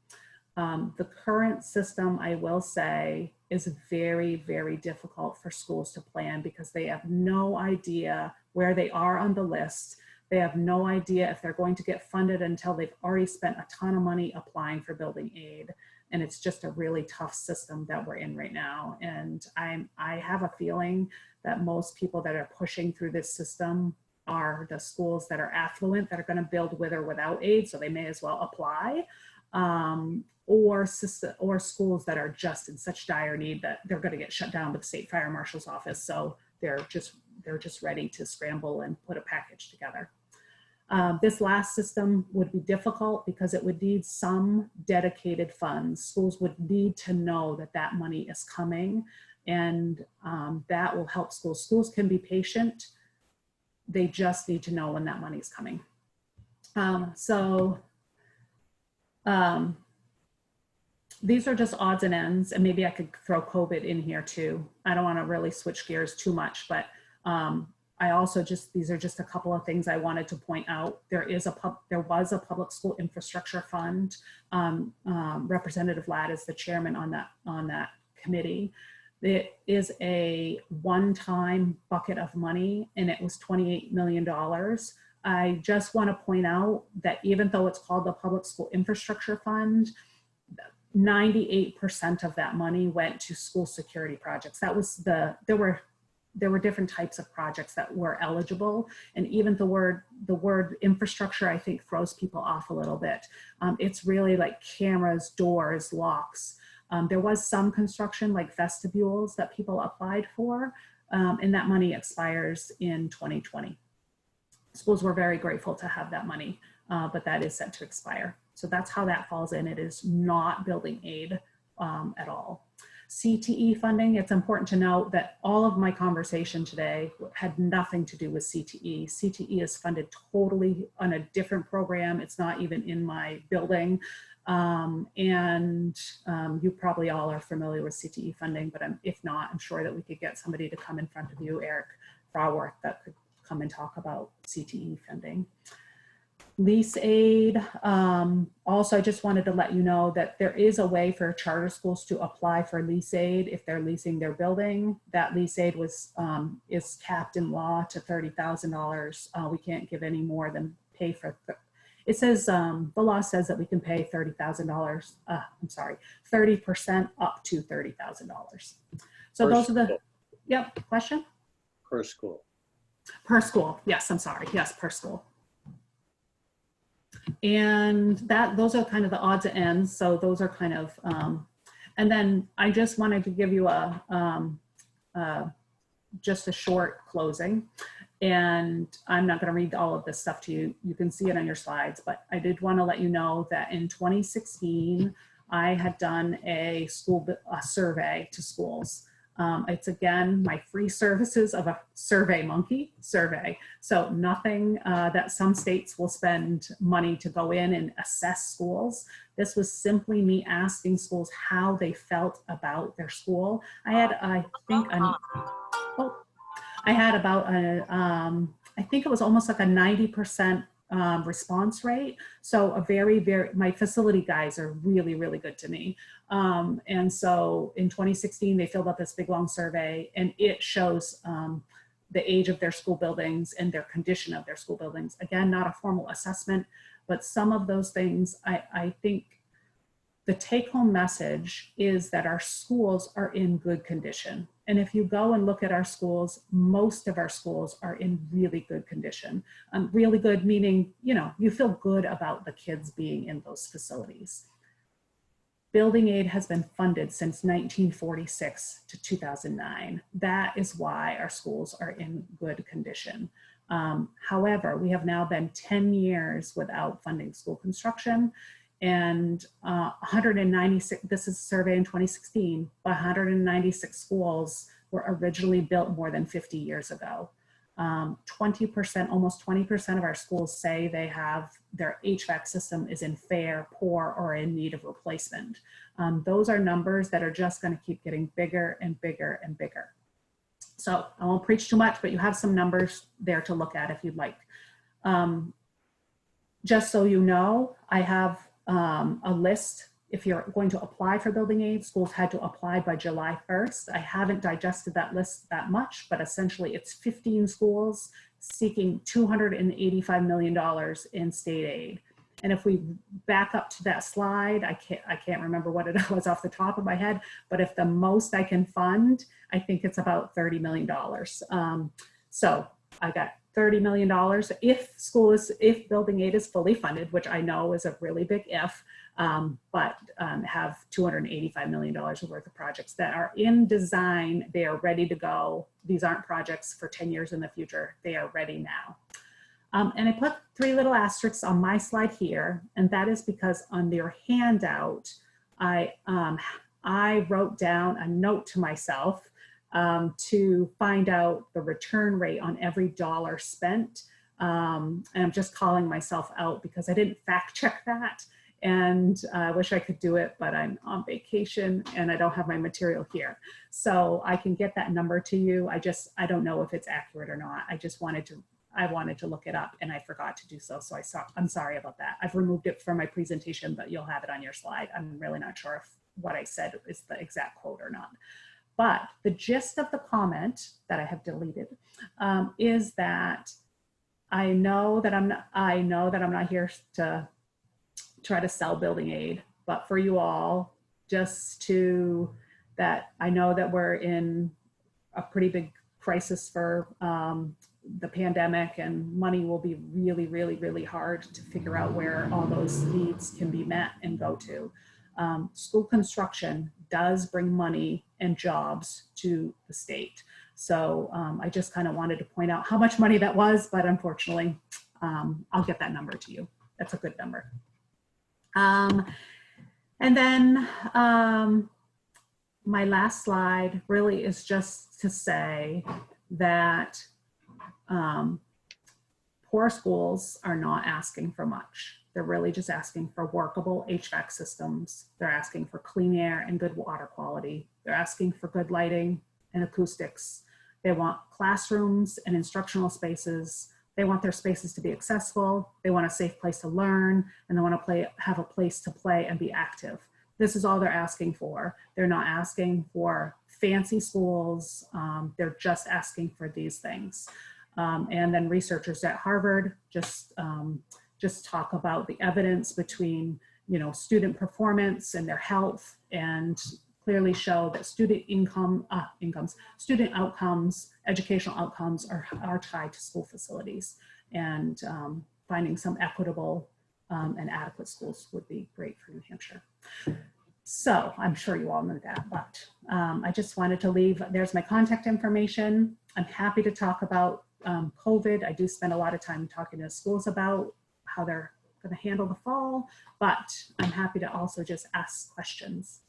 The current system, I will say, is very, very difficult for schools to plan because they have no idea where they are on the list. They have no idea if they're going to get funded until they've already spent a ton of money applying for building aid. And it's just a really tough system that we're in right now. And I have a feeling that most people that are pushing through this system are the schools that are affluent, that are going to build with or without aid, so they may as well apply. Or schools that are just in such dire need that they're going to get shut down with the state fire marshal's office. So they're just ready to scramble and put a package together. This last system would be difficult because it would need some dedicated funds. Schools would need to know that that money is coming, and that will help schools. Schools can be patient. They just need to know when that money is coming. These are just odds and ends, and maybe I could throw COVID in here too. I don't want to really switch gears too much, but I also these are just a couple of things I wanted to point out. There was a public school infrastructure fund. Representative Ladd is the chairman on that committee. It is a one-time bucket of money, and it was $28 million. I just want to point out that even though it's called the Public School Infrastructure Fund, 98% of that money went to school security projects. That was there were different types of projects that were eligible, and even the word infrastructure, I think, throws people off a little bit. It's really like cameras, doors, locks. There was some construction like vestibules that people applied for, and that money expires in 2020. Schools were very grateful to have that money, but that is set to expire. So that's how that falls in. It is not building aid at all. CTE funding, it's important to note that all of my conversation today had nothing to do with CTE. CTE is funded totally on a different program. It's not even in my building. You probably all are familiar with CTE funding, but if not, I'm sure that we could get somebody to come in front of you, Eric Fraworth, that could come and talk about CTE funding. Lease aid. Also, I just wanted to let you know that there is a way for charter schools to apply for lease aid if they're leasing their building. That lease aid is capped in law to $30,000. We can't give any more than pay for. It says the law says that we can pay $30,000. I'm sorry, 30% up to $30,000. So those are the. Yep. Question. Per school. Per school. Yes. I'm sorry. Yes. Per school. And those are kind of the odds and ends. So those are kind of, and then I just wanted to give you just a short closing, and I'm not going to read all of this stuff to you. You can see it on your slides, but I did want to let you know that in 2016, I had done a survey to schools. It's again, my free services of a survey monkey survey. So nothing that some states will spend money to go in and assess schools. This was simply me asking schools how they felt about their school. I had, I think, I think it was almost like a 90% response rate. So a very, my facility guys are really, really good to me. And so in 2016, they filled out this big long survey, and it shows the age of their school buildings and their condition of their school buildings. Again, not a formal assessment, but some of those things, I think the take-home message is that our schools are in good condition. And if you go and look at our schools, most of our schools are in really good condition. Really good meaning, you know, you feel good about the kids being in those facilities. Building aid has been funded since 1946 to 2009. That is why our schools are in good condition. However, we have now been 10 years without funding school construction, and 196, this is a survey in 2016, but 196 schools were originally built more than 50 years ago. 20%, almost 20% of our schools say they have their HVAC system is in fair, poor, or in need of replacement. Those are numbers that are just going to keep getting bigger and bigger and bigger. So I won't preach too much, but you have some numbers there to look at if you'd like. Just so you know, I have a list. If you're going to apply for building aid, schools had to apply by July 1st. I haven't digested that list that much, but essentially it's 15 schools seeking $285 million in state aid. And if we back up to that slide, I can't remember what it was off the top of my head, but if the most I can fund, I think it's about $30 million. So I got $30 million if building aid is fully funded, which I know is a really big if, but have $285 million worth of projects that are in design. They are ready to go. These aren't projects for 10 years in the future. They are ready now. And I put 3 little asterisks on my slide here, and that is because on their handout, I wrote down a note to myself to find out the return rate on every dollar spent. And I'm just calling myself out because I didn't fact check that. And I wish I could do it, but I'm on vacation and I don't have my material here. So I can get that number to you. I don't know if it's accurate or not. I wanted to look it up and I forgot to do so. So I'm sorry about that. I've removed it from my presentation, but you'll have it on your slide. I'm really not sure if what I said is the exact quote or not. But the gist of the comment that I have deleted is that I know that I'm not here to try to sell building aid, but for you all, that I know that we're in a pretty big crisis for the pandemic, and money will be really, really, really hard to figure out where all those needs can be met and go to. School construction does bring money and jobs to the state. So I just kind of wanted to point out how much money that was, but unfortunately, I'll get that number to you. That's a good number. And then my last slide really is just to say that poor schools are not asking for much. They're really just asking for workable HVAC systems. They're asking for clean air and good water quality. They're asking for good lighting and acoustics. They want classrooms and instructional spaces. They want their spaces to be accessible. They want a safe place to learn, and they want to have a place to play and be active. This is all they're asking for. They're not asking for fancy schools. They're just asking for these things. And then researchers at Harvard just talk about the evidence between, student performance and their health, and clearly show that student outcomes, educational outcomes are tied to school facilities, and finding some equitable and adequate schools would be great for New Hampshire. So I'm sure you all know that, but I just wanted to leave, there's my contact information. I'm happy to talk about COVID. I do spend a lot of time talking to schools about how they're going to handle the fall, but I'm happy to also just ask questions.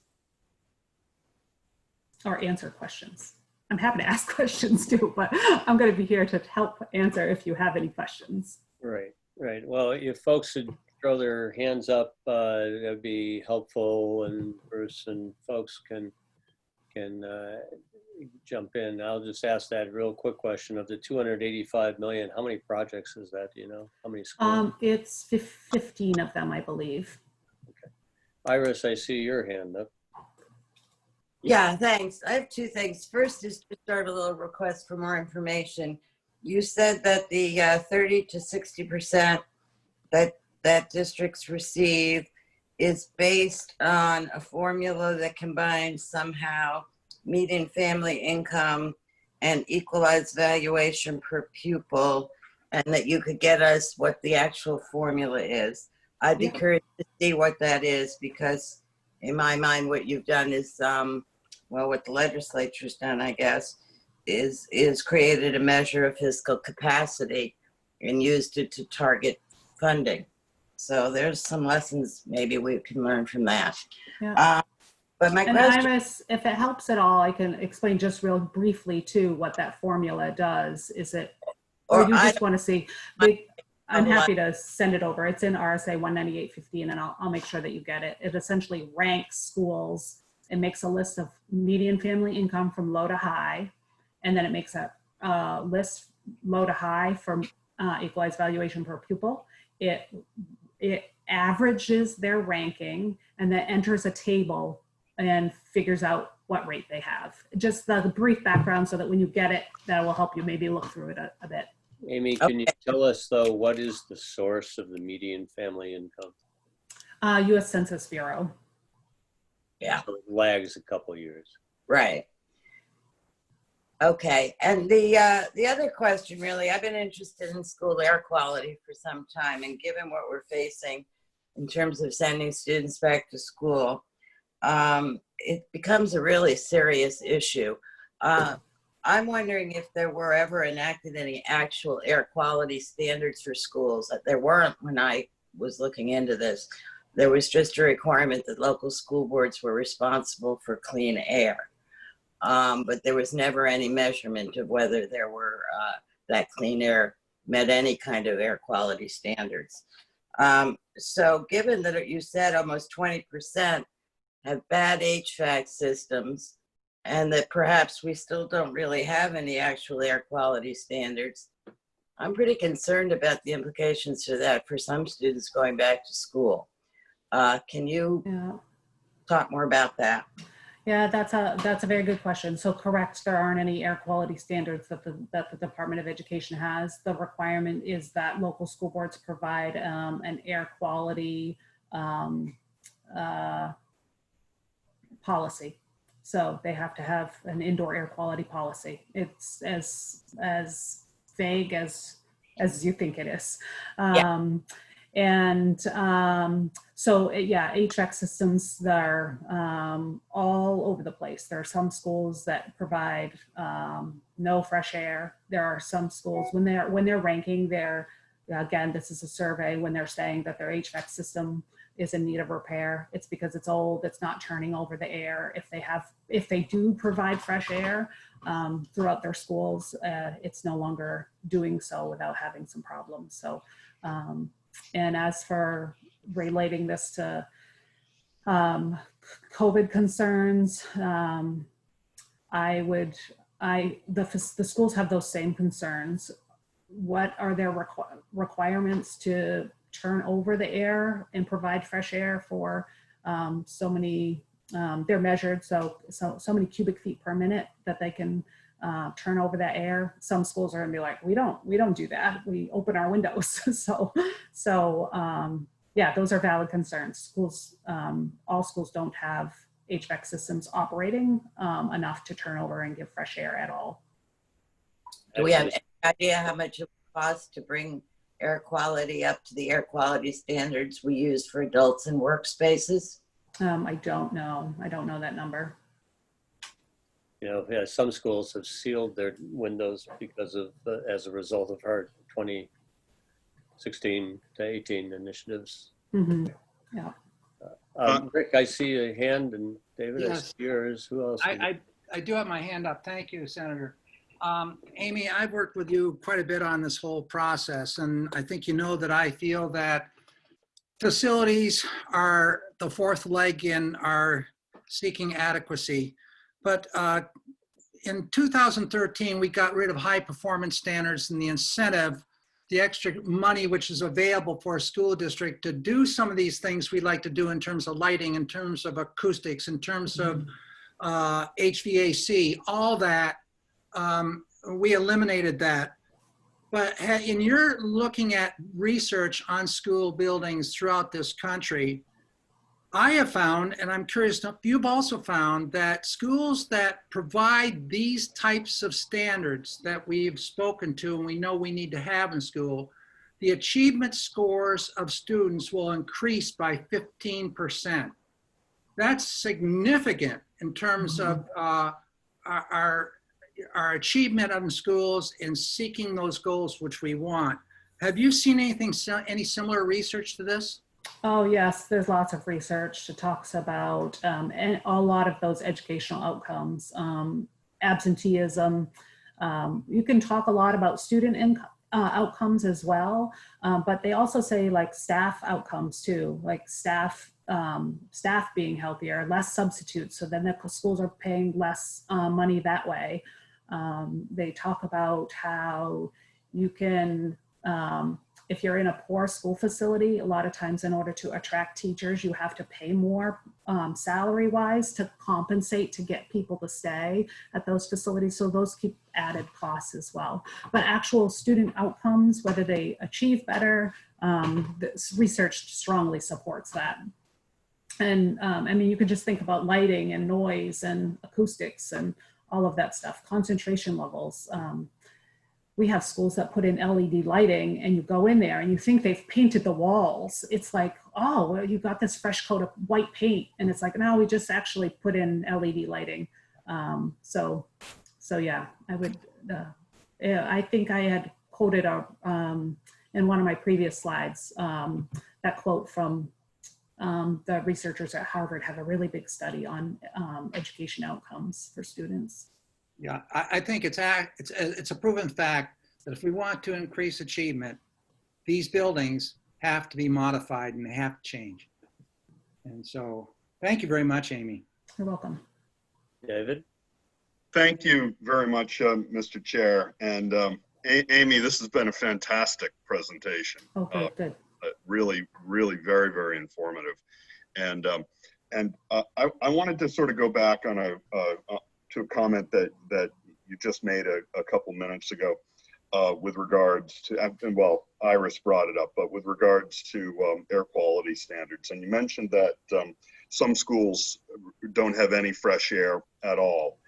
or answer questions. I'm happy to ask questions too, but I'm going to be here to help answer if you have any questions. Right, right. Well, if folks would throw their hands up, that'd be helpful, and Bruce and folks can jump in. I'll just ask that real quick question. Of the 285 million, how many projects is that? Do you know? How many schools? It's 15 of them, I believe. Iris, I see your hand up. Yeah, thanks. I have two things. First is to start a little request for more information. You said that the 30 to 60% that districts receive is based on a formula that combines somehow median family income and equalized valuation per pupil, and that you could get us what the actual formula is. I'd be curious to see what that is, because in my mind, what you've done is, well, what the legislature's done, I guess, is created a measure of fiscal capacity and used it to target funding. So there's some lessons maybe we can learn from that. Yeah. But my and question, Iris, if it helps at all, I can explain just real briefly too what that formula does. Is it, or you just want to see? I'm happy to send it over. It's in RSA 198.15, and I'll make sure that you get it. It essentially ranks schools and makes a list of median family income from low to high, and then it makes a list low to high from equalized valuation per pupil. It averages their ranking and then enters a table and figures out what rate they have. Just the brief background so that when you get it, that will help you maybe look through it a bit. Amy, can you tell us though, what is the source of the median family income? US Census Bureau. Yeah. So it lags a couple years. right. Okay, and the other question, really, I've been interested in school air quality for some time, and given what we're facing in terms of sending students back to school, it becomes a really serious issue. I'm wondering if there were ever enacted any actual air quality standards for schools. There weren't when I was looking into this. There was just a requirement that local school boards were responsible for clean air. But there was never any measurement of whether there were that clean air met any kind of air quality standards. So given that you said almost 20% have bad HVAC systems, and that perhaps we still don't really have any actual air quality standards, I'm pretty concerned about the implications for that for some students going back to school. Can you talk more about that? Yeah, that's a very good question. So correct, there aren't any air quality standards that the Department of Education has. The requirement is that local school boards provide an air quality policy. So they have to have an indoor air quality policy. It's as vague as you think it is. So HVAC systems that are all over the place. There are some schools that provide no fresh air. There are some schools when they're ranking their, again, this is a survey, when they're saying that their HVAC system is in need of repair, it's because it's old, it's not turning over the air. If they do provide fresh air throughout their schools, it's no longer doing so without having some problems. So, and as for relating this to COVID concerns, the schools have those same concerns. What are their requirements to turn over the air and provide fresh air for so many, they're measured, so many cubic feet per minute that they can turn over that air. Some schools are gonna be like, we don't do that. We open our windows. so yeah, those are valid concerns. Schools, all schools don't have HVAC systems operating enough to turn over and give fresh air at all. Do we have any idea how much it would cost to bring air quality up to the air quality standards we use for adults in workspaces? I don't know. I don't know that number. You know, yeah, some schools have sealed their windows because of, as a result of our 2016 to 18 initiatives. Mm-hmm. Yeah. Rick, I see a hand, and David, I Yes. see yours. Who else? I do have my hand up. Thank you, Senator. Amy, I've worked with you quite a bit on this whole process, and I think you know that I feel that facilities are the fourth leg in our seeking adequacy. But in 2013, we got rid of high performance standards and the incentive, the extra money which is available for a school district to do some of these things we like to do in terms of lighting, in terms of acoustics, in terms of HVAC, all that. We eliminated that. But in your looking at research on school buildings throughout this country, I have found, and I'm curious if you've also found, that schools that provide these types of standards that we've spoken to and we know we need to have in school, the achievement scores of students will increase by 15%. That's significant in terms of our achievement in schools and seeking those goals which we want. Have you seen any similar research to this? Oh, yes, there's lots of research that talks about and a lot of those educational outcomes, absenteeism. You can talk a lot about student outcomes as well, but they also say like staff outcomes too, like staff being healthier, less substitutes, so then the schools are paying less money that way. They talk about how you can, if you're in a poor school facility, a lot of times in order to attract teachers, you have to pay more salary-wise to compensate to get people to stay at those facilities. So those keep added costs as well. But actual student outcomes, whether they achieve better, this research strongly supports that. And I mean, you could just think about lighting and noise and acoustics and all of that stuff, concentration levels. We have schools that put in LED lighting and you go in there and you think they've painted the walls. It's like, oh, well, you got this fresh coat of white paint. And it's like, no, we just actually put in LED lighting. So yeah, I would, yeah, I think I had quoted in one of my previous slides, that quote from the researchers at Harvard have a really big study on education outcomes for students. Yeah, I think it's a proven fact that if we want to increase achievement, these buildings have to be modified and they have to change. And so, thank you very much, Amy. You're welcome. David? Thank you very much, Mr. Chair. And Amy, this has been a fantastic presentation. Okay, good. Really, really very, very informative. And I wanted to sort of go back on to a comment that you just made a couple minutes ago with regards to, and well, Iris brought it up, but with regards to air quality standards. And you mentioned that some schools don't have any fresh air at all.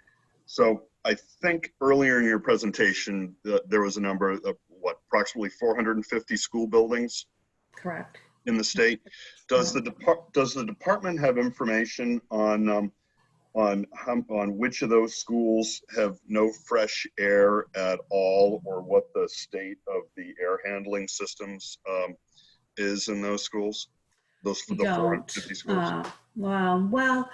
So I think earlier in your presentation, there was a number of, what, approximately 450 school buildings? Correct. In the state. Does the department have information on which of those schools have no fresh air at all, or what the state of the air handling systems is in those schools? Those for the 450 schools. Well,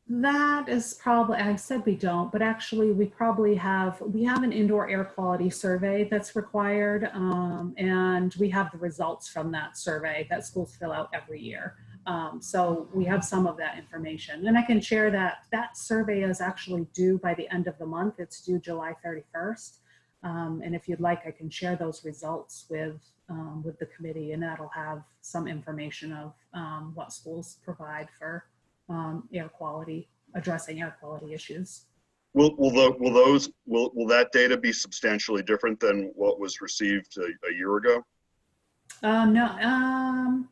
that is probably, I said we don't, but actually we have an indoor air quality survey that's required, and we have the results from that survey that schools fill out every year. So we have some of that information, and I can share that survey is actually due by the end of the month. It's due July 31st. And if you'd like, I can share those results with the committee, and that'll have some information of what schools provide for addressing air quality issues. Will that data be substantially different than what was received a year ago? No,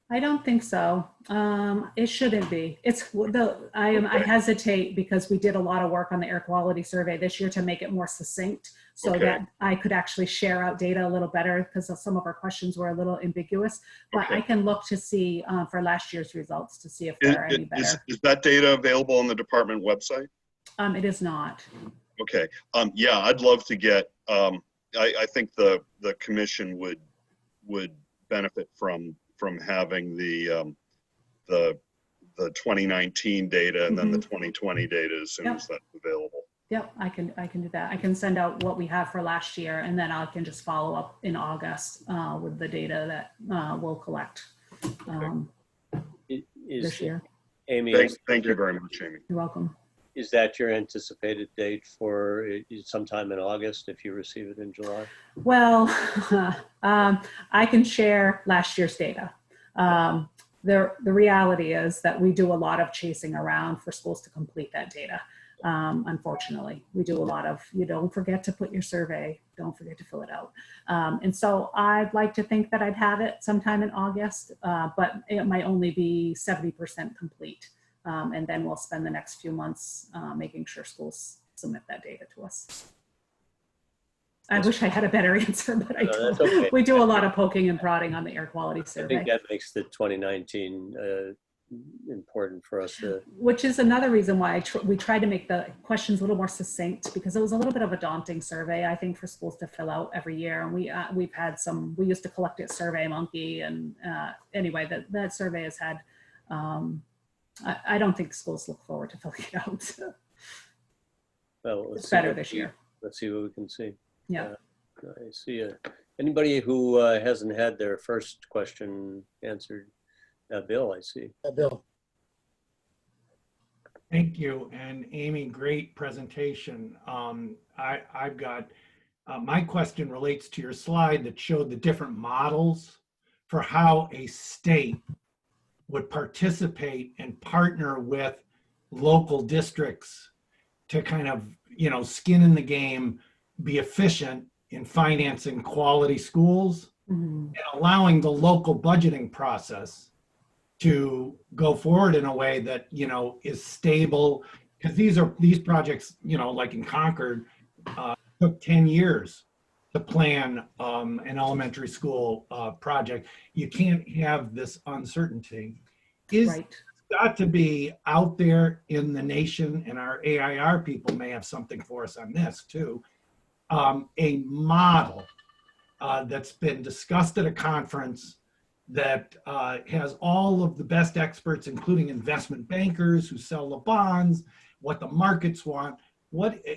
I don't think so. It shouldn't be. I hesitate because we did a lot of work on the air quality survey this year to make it more succinct so that I could actually share out data a little better, because some of our questions were a little ambiguous. But I can look to see for last year's results to see if they're any better. Is that data available on the department website? It is not. Okay. Yeah, I'd love to get. I think the commission would benefit from having the the 2019 data and then the 2020 data as soon as that's available. Yep, I can do that. I can send out what we have for last year, and then I can just follow up in August with the data that we'll collect this year. Amy, thank you very much, Amy. You're welcome. Is that your anticipated date for sometime in August if you receive it in July? Well, I can share last year's data. The reality is that we do a lot of chasing around for schools to complete that data. Unfortunately, we do a lot of, you don't forget to put your survey, don't forget to fill it out. And so I'd like to think that I'd have it sometime in August, but it might only be 70% complete. And then we'll spend the next few months making sure schools submit that data to us. I wish I had a better answer, but I don't. Okay. We do a lot of poking and prodding on the air quality survey. I think that makes the 2019 important for us to. Which is another reason why we tried to make the questions a little more succinct, because it was a little bit of a daunting survey, I think, for schools to fill out every year. And we've had some, we used to collect it SurveyMonkey, and anyway, that survey has had, I don't think schools look forward to filling it out. Well, it's better this year. Let's see what we can see. Yeah. I see. Anybody who hasn't had their first question answered? Bill, I see. Bill. Thank you. And Amy, great presentation. I've got, my question relates to your slide that showed the different models for how a state would participate and partner with local districts to kind of, skin in the game, be efficient in financing quality schools and allowing the local budgeting process to go forward in a way that, is stable. Because these projects, like in Concord, took 10 years to plan an elementary school project. You can't have this uncertainty. It's got to be out there in the nation, and our AIR people may have something for us on this too. A model that's been discussed at a conference that has all of the best experts, including investment bankers who sell the bonds, what the markets want.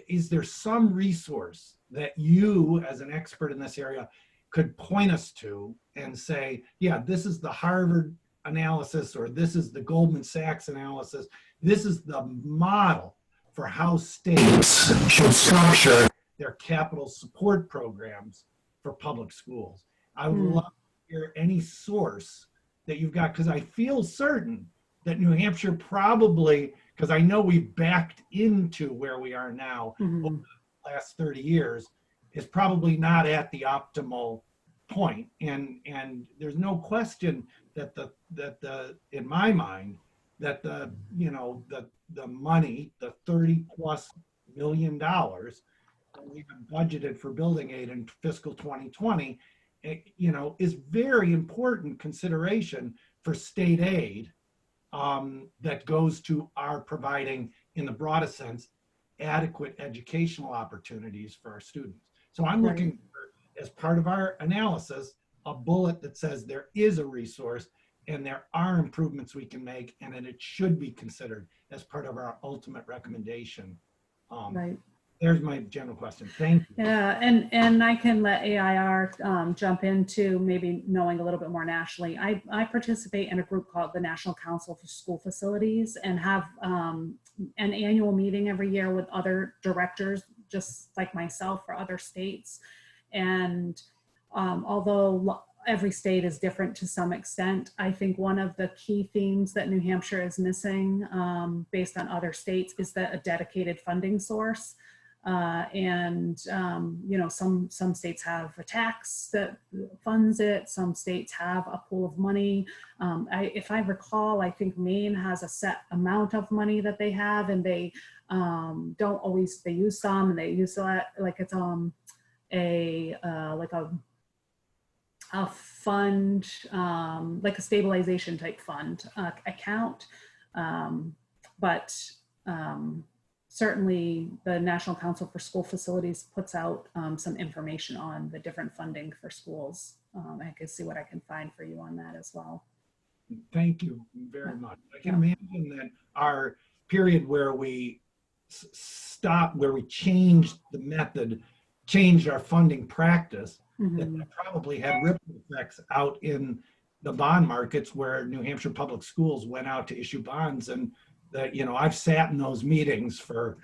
Is there some resource that you, as an expert in this area, could point us to and say, yeah, this is the Harvard analysis, or this is the Goldman Sachs analysis. This is the model for how states should structure their capital support programs for public schools. I would love to hear any source that you've got, because I feel certain that New Hampshire probably, because I know we backed into where we are now over the last 30 years, is probably not at the optimal point. And there's no question that in my mind, that the money, the $30+ million we've budgeted for building aid in fiscal 2020, is very important consideration for state aid that goes to our providing, in the broadest sense, adequate educational opportunities for our students. So I'm looking for, as part of our analysis, a bullet that says there is a resource and there are improvements we can make, and that it should be considered as part of our ultimate recommendation. There's my general question. Thank you. Yeah, and I can let AIR jump into maybe knowing a little bit more nationally. I participate in a group called the National Council for School Facilities, and have an annual meeting every year with other directors, just like myself, for other states. And although every state is different to some extent, I think one of the key themes that New Hampshire is missing based on other states is that a dedicated funding source. Some states have a tax that funds it. Some states have a pool of money. If I recall, I think Maine has a set amount of money that they have, and they don't always, they use some, and they use that, like it's a fund, like a stabilization type fund account. Certainly the National Council for School Facilities puts out some information on the different funding for schools. I can see what I can find for you on that as well. Thank you very much. I can imagine that our period where we stopped, where we changed the method, changed our funding practice, that probably had ripple effects out in the bond markets where New Hampshire Public Schools went out to issue bonds. And that, you know, I've sat in those meetings for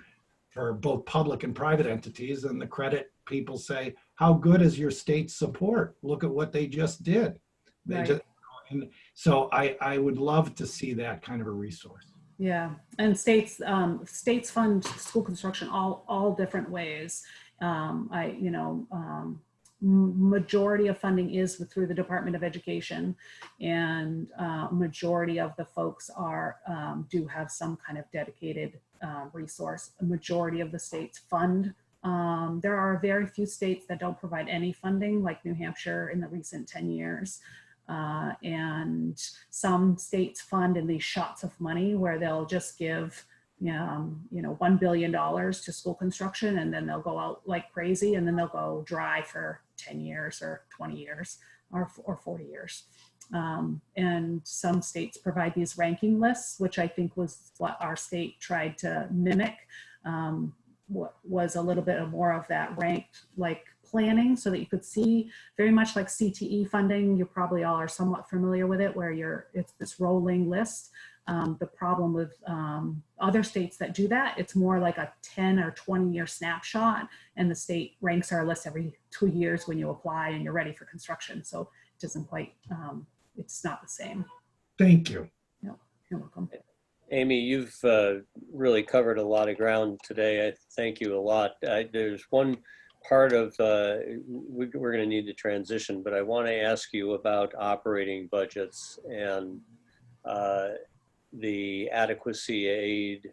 both public and private entities, and the credit people say, how good is your state's support? Look at what they just did. They Right. just, and so I would love to see that kind of a resource. Yeah, and states fund school construction all different ways. Majority of funding is through the Department of Education, and majority of the folks do have some kind of dedicated resource. A majority of the states fund. There are very few states that don't provide any funding, like New Hampshire in the recent 10 years. And some states fund in these shots of money where they'll just give, $1 billion to school construction, and then they'll go out like crazy, and then they'll go dry for 10 years or 20 years or 40 years. And some states provide these ranking lists, which I think was what our state tried to mimic. What was a little bit more of that ranked like planning, so that you could see, very much like CTE funding. You probably all are somewhat familiar with it, where it's this rolling list. The problem with other states that do that, it's more like a 10 or 20 year snapshot, and the state ranks our list every 2 years when you apply and you're ready for construction. So it doesn't quite, it's not the same. Thank you. No, you're welcome. Amy, you've really covered a lot of ground today. I thank you a lot. There's one part of, we're going to need to transition, but I want to ask you about operating budgets and the adequacy aid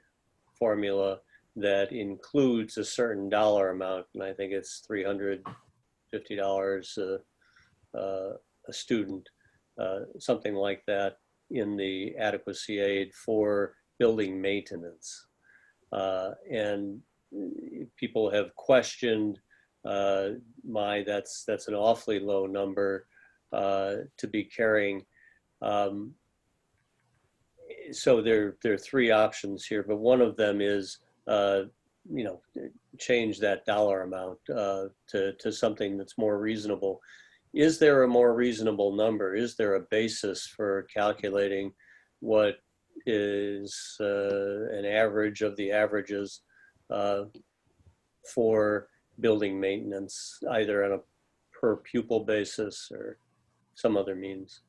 formula that includes a certain dollar amount, and I think it's $350 a student, something like that, in the adequacy aid for building maintenance. And people have questioned that's an awfully low number to be carrying. So there are three options here, but one of them is, change that dollar amount to something that's more reasonable. Is there a more reasonable number? Is there a basis for calculating what is an average of the averages for building maintenance, either on a per pupil basis or some other means?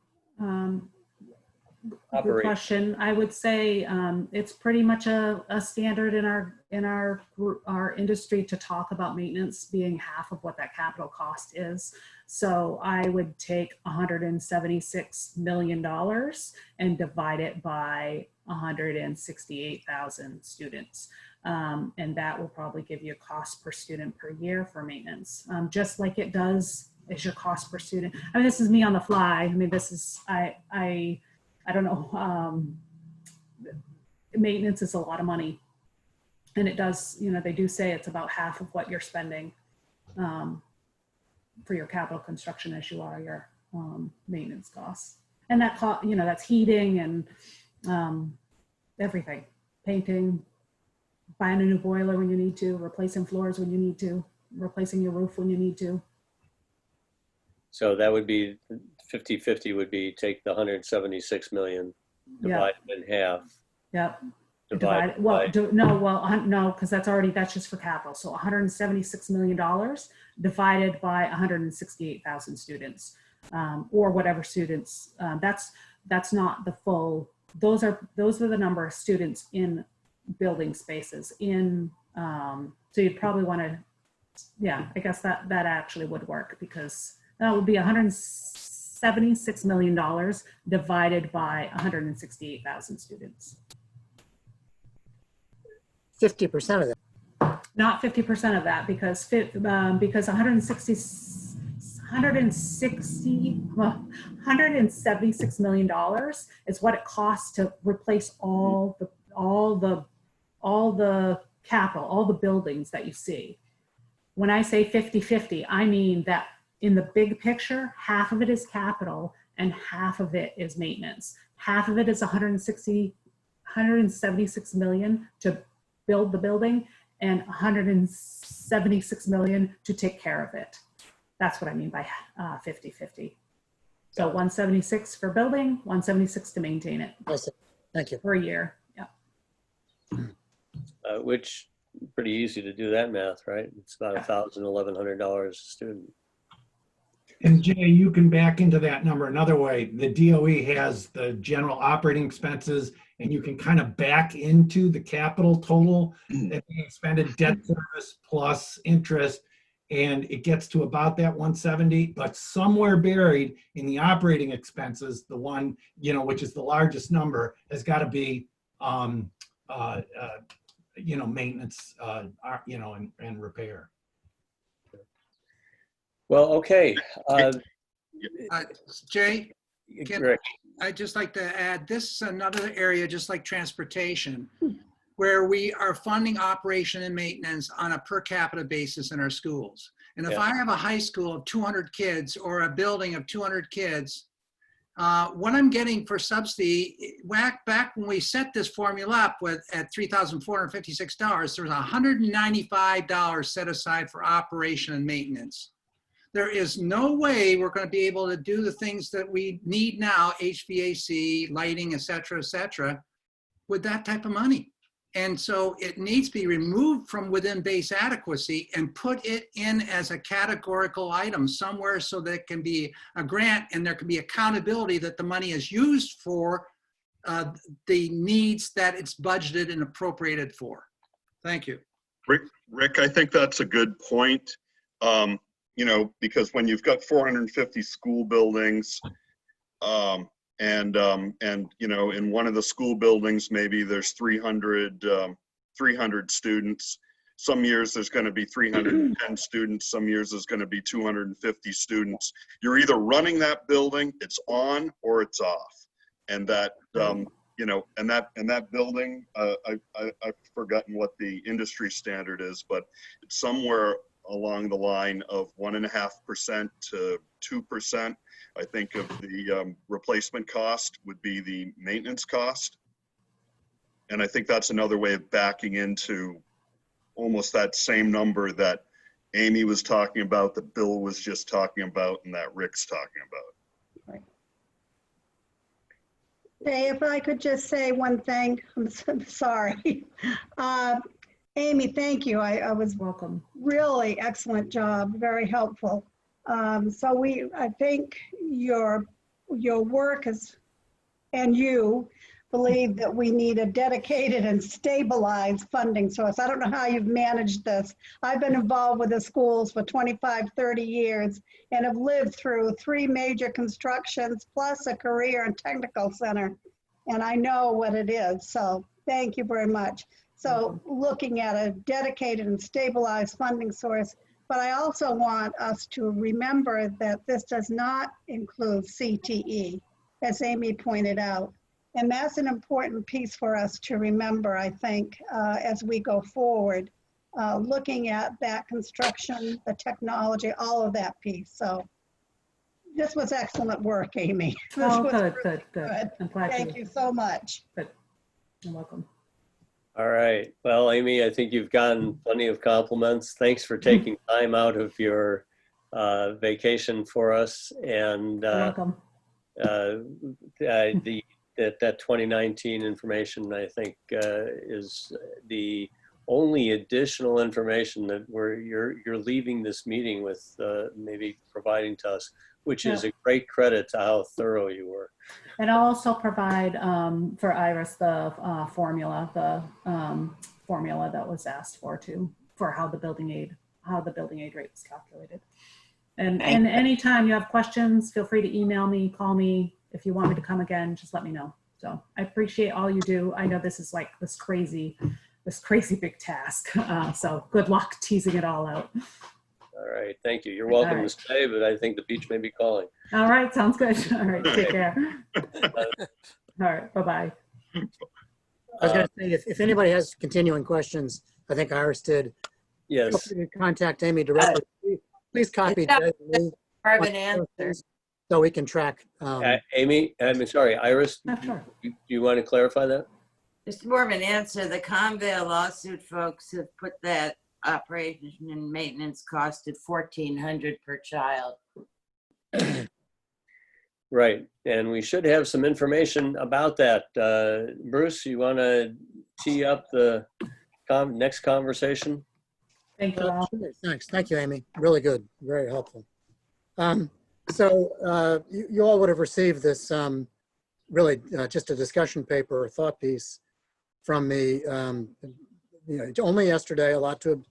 Good question. I would say it's pretty much a standard in our industry to talk about maintenance being half of what that capital cost is. So I would take $176 million and divide it by 168,000 students. And that will probably give you a cost per student per year for maintenance, just like it does is your cost per student. I mean, this is me on the fly. I mean, this is, I don't know, maintenance is a lot of money, and it does, they do say it's about half of what you're spending for your capital construction as you are your maintenance costs. And that that's heating and everything, painting, buying a new boiler when you need to, replacing floors when you need to, replacing your roof when you need to. So that would be 50-50 would be take the 176 million, divide it in half. Yep. Divide No, because that's just for capital. So $176 million divided by 168,000 students, or whatever students. That's not the full. Those are the number of students in building spaces. So you'd probably want to, I guess that actually would work, because that would be $176 million divided by 168,000 students. 50% of that. Not 50% of that, because $176 million is what it costs to replace all the capital, all the buildings that you see. When I say 50-50, I mean that in the big picture, half of it is capital and half of it is maintenance. half of it is 176 million to build the building and 176 million to take care of it. That's what I mean by 50-50. So 176 for building, 176 to maintain it. Thank you. For a year, yeah. Which pretty easy to do that math, right? It's about $1,100 a student. And Jay, you can back into that number another way. The DOE has the general operating expenses, and you can kind of back into the capital total that being expended, debt service plus interest, and it gets to about that 170. But somewhere buried in the operating expenses, the one, you know, which is the largest number, has got to be, you know, maintenance, you know, and repair. Well, okay. Jay, Rick. I'd just like to add, this is another area, just like transportation, where we are funding operation and maintenance on a per capita basis in our schools. And if I have a high school of 200 kids or a building of 200 kids, what I'm getting for subsidy, back when we set this formula up at $3,456, there was $195 set aside for operation and maintenance. There is no way we're going to be able to do the things that we need now, HVAC, lighting, et cetera, with that type of money. And so it needs to be removed from within base adequacy and put it in as a categorical item somewhere so that it can be a grant and there can be accountability that the money is used for the needs that it's budgeted and appropriated for. Thank you. Rick, I think that's a good point. You know, because when you've got 450 school buildings, and you know, in one of the school buildings, maybe there's 300 students. Some years there's going to be 310 students. Some years there's going to be 250 students. You're either running that building, it's on, or it's off. And that, you know, and that building, I've forgotten what the industry standard is, but it's somewhere along the line of 1.5% to 2%. I think of the replacement cost would be the maintenance cost. And I think that's another way of backing into almost that same number that Amy was talking about, that Bill was just talking about, and that Rick's talking about. Right. Hey, if I could just say one thing, I'm sorry. Amy, thank you. I was welcome. Really excellent job, very helpful. So I think your work is, and you believe that we need a dedicated and stabilized funding source. I don't know how you've managed this. I've been involved with the schools for 25, 30 years and have lived through 3 major constructions plus a career and technical center. And I know what it is. So thank you very much. So looking at a dedicated and stabilized funding source, but I also want us to remember that this does not include CTE, as Amy pointed out. And that's an important piece for us to remember, I think, as we go forward, looking at that construction, the technology, all of that piece. So this was excellent work, Amy. Oh, good. I'm glad. Thank you so much. Good. You're welcome. All right. Well, Amy, I think you've gotten plenty of compliments. Thanks for taking time out of your vacation for us. And welcome. That 2019 information, I think, is the only additional information that you're leaving this meeting with, maybe providing to us, which is a great credit to how thorough you were. And I'll also provide for Iris the formula that was asked for how the building aid rate was calculated. And anytime you have questions, feel free to email me, call me. If you want me to come again, just let me know. So I appreciate all you do. I know this is like this crazy big task. So good luck teasing it all out. All right, thank you. You're welcome to stay, but I think the beach may be calling. All right, sounds good. All right, take care. All right, bye-bye. I was going to say, if anybody has continuing questions, I think Iris did. Yes. Feel free to contact Amy directly. Please copy. Carbon answer. so we can track. Amy, I'm sorry, Iris, Oh, sure. do you want to clarify that? Just more of an answer. The Convale lawsuit folks have put that operation and maintenance cost at $1,400 per child. Right, and we should have some information about that. Bruce, you want to tee up the next conversation? Thank you all. Sure. Thanks. Thank you, Amy. Really good. Very helpful. You all would have received this really just a discussion paper or thought piece from me only yesterday, a lot to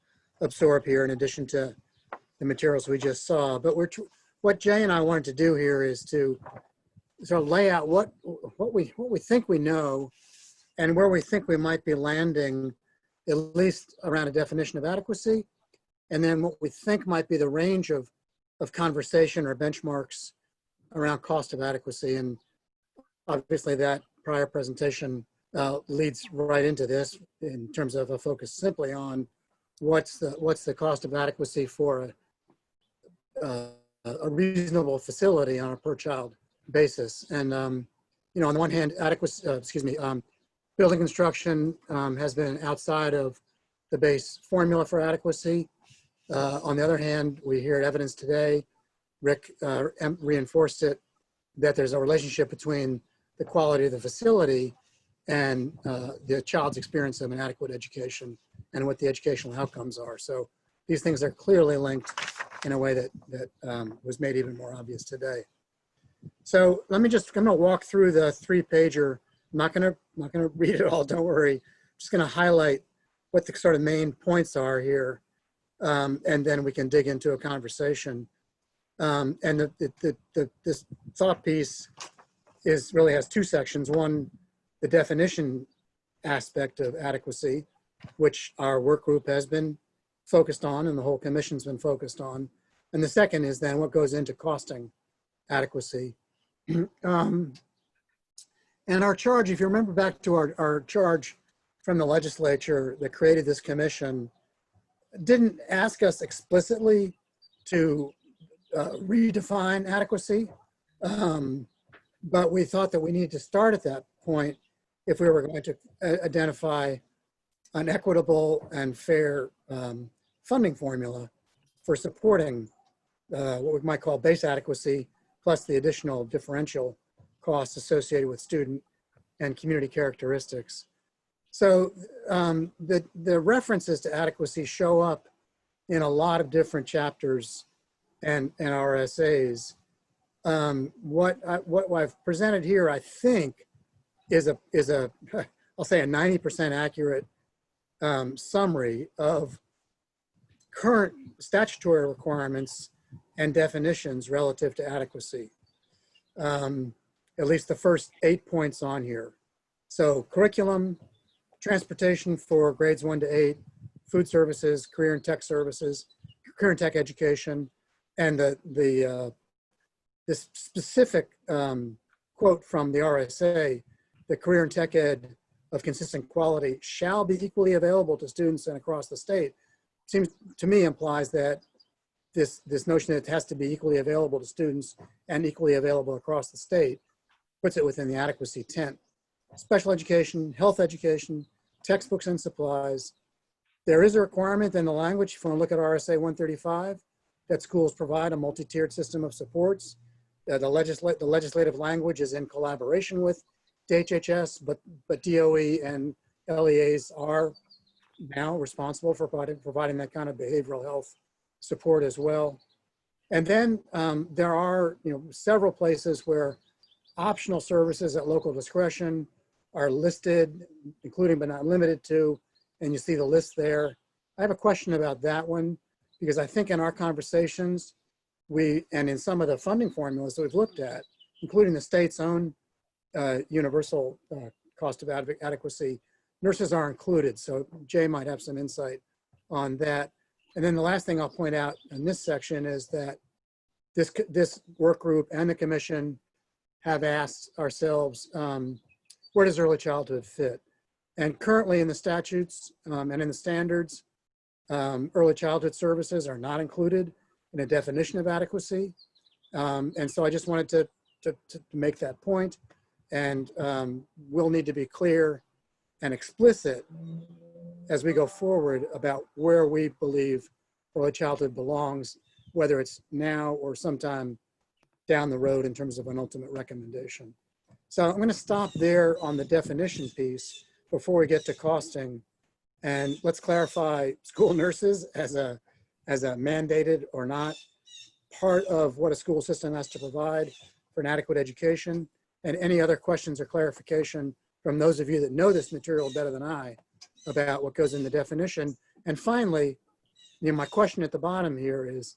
absorb here in addition to the materials we just saw. But what Jay and I wanted to do here is to sort of lay out what we think we know and where we think we might be landing, at least around a definition of adequacy, and then what we think might be the range of conversation or benchmarks around cost of adequacy. And obviously that prior presentation leads right into this in terms of a focus simply on what's the cost of adequacy for a reasonable facility on a per child basis. And on the one hand, building construction has been outside of the base formula for adequacy. On the other hand, we hear evidence today, Rick reinforced it, that there's a relationship between the quality of the facility and the child's experience of an adequate education and what the educational outcomes are. So these things are clearly linked in a way that was made even more obvious today. So I'm gonna walk through the 3-pager. I'm not gonna read it all, don't worry. I'm just gonna highlight what the sort of main points are here. And then we can dig into a conversation. And this thought piece really has 2 sections. One, the definition aspect of adequacy, which our work group has been focused on and the whole commission's been focused on. And the second is then what goes into costing adequacy. And our charge, if you remember back to our charge from the legislature that created this commission, didn't ask us explicitly to redefine adequacy, but we thought that we needed to start at that point if we were going to identify an equitable and fair funding formula for supporting what we might call base adequacy, plus the additional differential costs associated with student and community characteristics. So the references to adequacy show up in a lot of different chapters and RSAs. What I've presented here, I think, is a I'll say a 90% accurate summary of current statutory requirements and definitions relative to adequacy. At least the first 8 points on here. So curriculum, transportation for grades 1 to 8, food services, career and tech services, career and tech education, and this specific quote from the RSA, the career and tech ed of consistent quality shall be equally available to students and across the state, seems to me implies that this notion that it has to be equally available to students and equally available across the state puts it within the adequacy tent. Special education, health education, textbooks and supplies. There is a requirement in the language, if you want to look at RSA 135, that schools provide a multi-tiered system of supports. The legislative language is in collaboration with DHHS, but DOE and LEAs are now responsible for providing that kind of behavioral health support as well. And then there are several places where optional services at local discretion are listed, including but not limited to, and you see the list there. I have a question about that one, because I think in our conversations, and in some of the funding formulas that we've looked at, including the state's own universal cost of adequacy, nurses are included. So Jay might have some insight on that. And then the last thing I'll point out in this section is that this work group and the commission have asked ourselves, where does early childhood fit? And currently in the statutes and in the standards, early childhood services are not included in a definition of adequacy. And so I just wanted to make that point. And we'll need to be clear and explicit as we go forward about where we believe early childhood belongs, whether it's now or sometime down the road in terms of an ultimate recommendation. So I'm going to stop there on the definition piece before we get to costing. And let's clarify school nurses as a mandated or not part of what a school system has to provide for an adequate education. And any other questions or clarification from those of you that know this material better than I about what goes in the definition. And finally, my question at the bottom here is,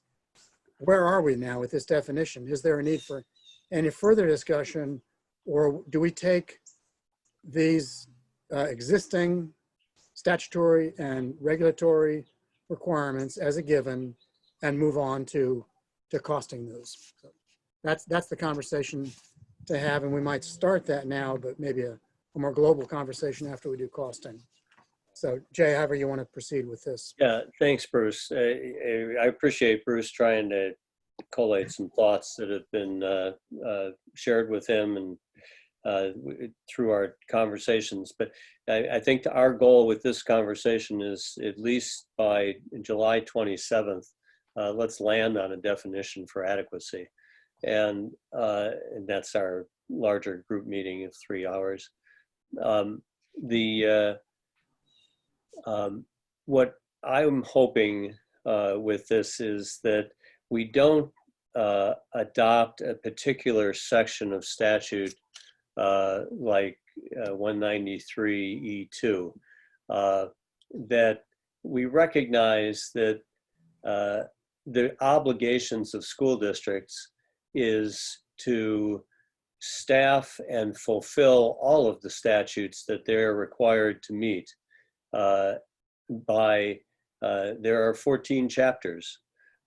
where are we now with this definition? Is there a need for any further discussion, or do we take these existing statutory and regulatory requirements as a given and move on to costing those? So that's the conversation to have, and we might start that now, but maybe a more global conversation after we do costing. So Jay, however you want to proceed with this. Yeah, thanks, Bruce. I appreciate Bruce trying to collate some thoughts that have been shared with him and through our conversations. But I think our goal with this conversation is, at least by July 27th, let's land on a definition for adequacy. And that's our larger group meeting of 3 hours. What I'm hoping with this is that we don't adopt a particular section of statute like 193E2, that we recognize that the obligations of school districts is to staff and fulfill all of the statutes that they're required to meet. There are 14 chapters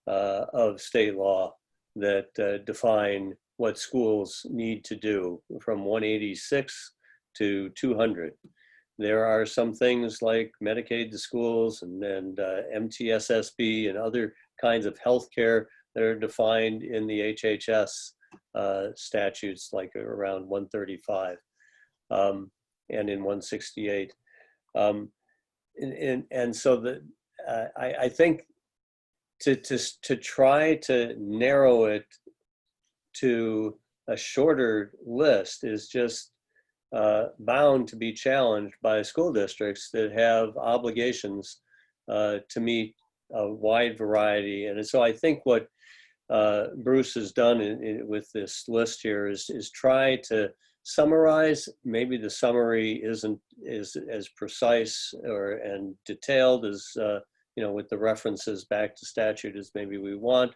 of state law that define what schools need to do, from 186 to 200. There are some things like Medicaid to schools and MTSSB and other kinds of healthcare that are defined in the HHS statutes, like around 135 and in 168. And so I think to try to narrow it to a shorter list is just bound to be challenged by school districts that have obligations to meet a wide variety. And so I think what Bruce has done with this list here is try to summarize. Maybe the summary isn't as precise and detailed as with the references back to statute as maybe we want,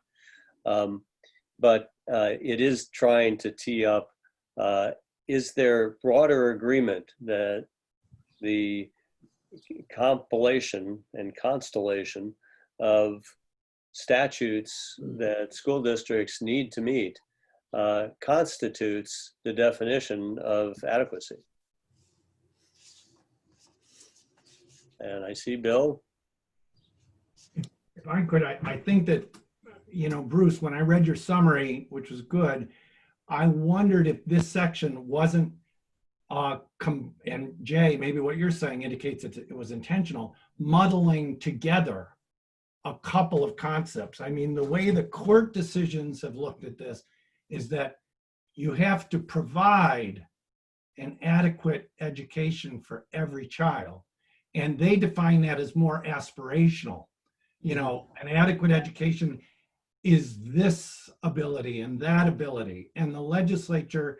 but it is trying to tee up, is there broader agreement that the compilation and constellation of statutes that school districts need to meet constitutes the definition of adequacy? And I see Bill. If I could, I think that, Bruce, when I read your summary, which was good, I wondered if this section wasn't, and Jay, maybe what you're saying indicates that it was intentional, muddling together a couple of concepts. I mean, the way the court decisions have looked at this is that you have to provide an adequate education for every child. And they define that as more aspirational. An adequate education is this ability and that ability. And the legislature,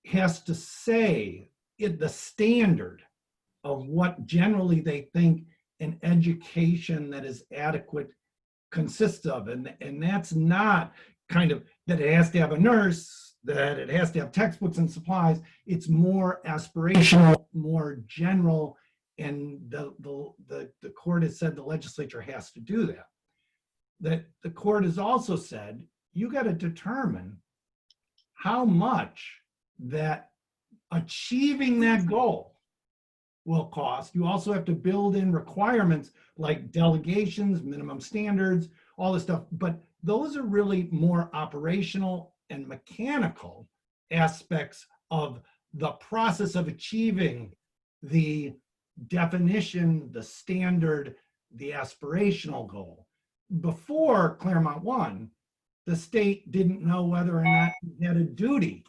has to say the standard of what generally they think an education that is adequate consists of. And that's not kind of that it has to have a nurse, that it has to have textbooks and supplies. It's more aspirational, more general. And the court has said the legislature has to do that. That the court has also said, you got to determine how much that achieving that goal will cost. You also have to build in requirements like delegations, minimum standards, all this stuff, but those are really more operational and mechanical aspects of the process of achieving the definition, the standard, the aspirational goal. Before Claremont 1, the state didn't know whether or not it had a duty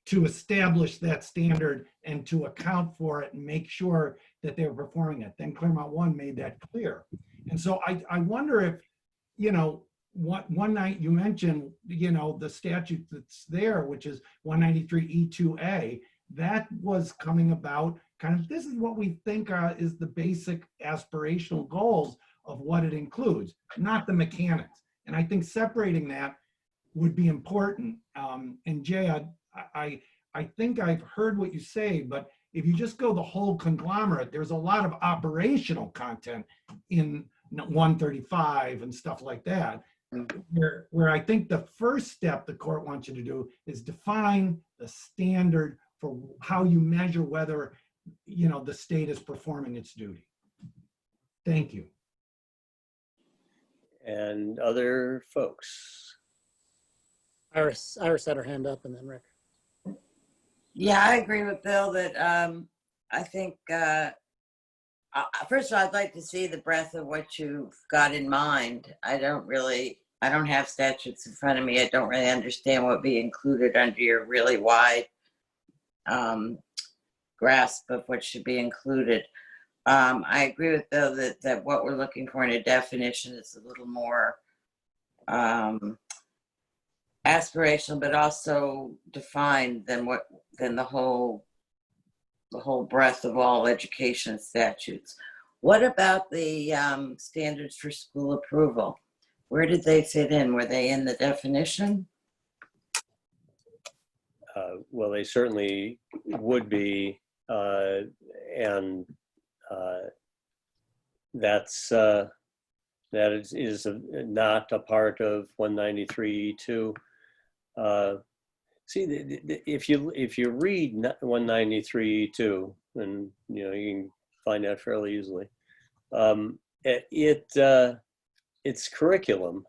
to establish that standard and to account for it and make sure that they were performing it. Then Claremont 1 made that clear. And so I wonder if, you know, one night you mentioned, you know, the statute that's there, which is 193E2A, that was coming about kind of, this is what we think is the basic aspirational goals of what it includes, not the mechanics. And I think separating that would be important. And Jay, I think I've heard what you say, but if you just go the whole conglomerate, there's a lot of operational content in 135 and stuff like that, where I think the first step the court wants you to do is define the standard for how you measure whether, you know, the state is performing its duty. Thank you. And other folks? Iris had her hand up, and then Rick. Yeah, I agree with Bill that I think, first of all, I'd like to see the breadth of what you've got in mind. I don't have statutes in front of me. I don't really understand what would be included under your really wide grasp of what should be included. I agree with Bill that what we're looking for in a definition is a little more aspirational, but also defined than the whole breadth of all education statutes. What about the standards for school approval? Where did they fit in? Were they in the definition? Well, they certainly would be, and that is not a part of 193E2. See, if you read 193E2, and you know you can find that fairly easily, it's curriculum,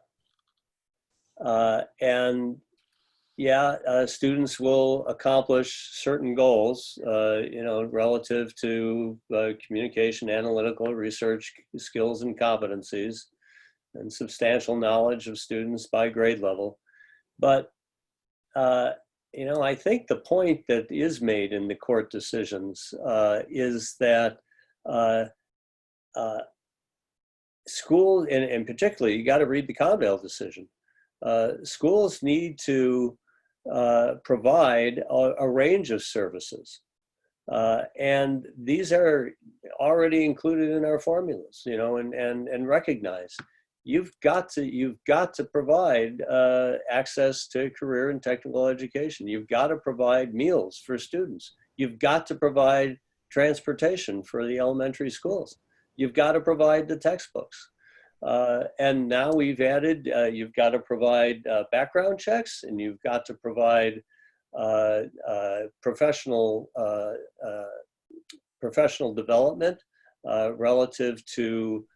and yeah, students will accomplish certain goals, you know, relative to communication, analytical, research skills and competencies, and substantial knowledge of students by grade level. But, you know, I think the point that is made in the court decisions is that school, and particularly, you got to read the Convale decision. Schools need to provide a range of services. And these are already included in our formulas, you know, and recognized. You've got to provide access to career and technical education. You've got to provide meals for students. You've got to provide transportation for the elementary schools. You've got to provide the textbooks. And now we've added, you've got to provide background checks, and you've got to provide professional development relative to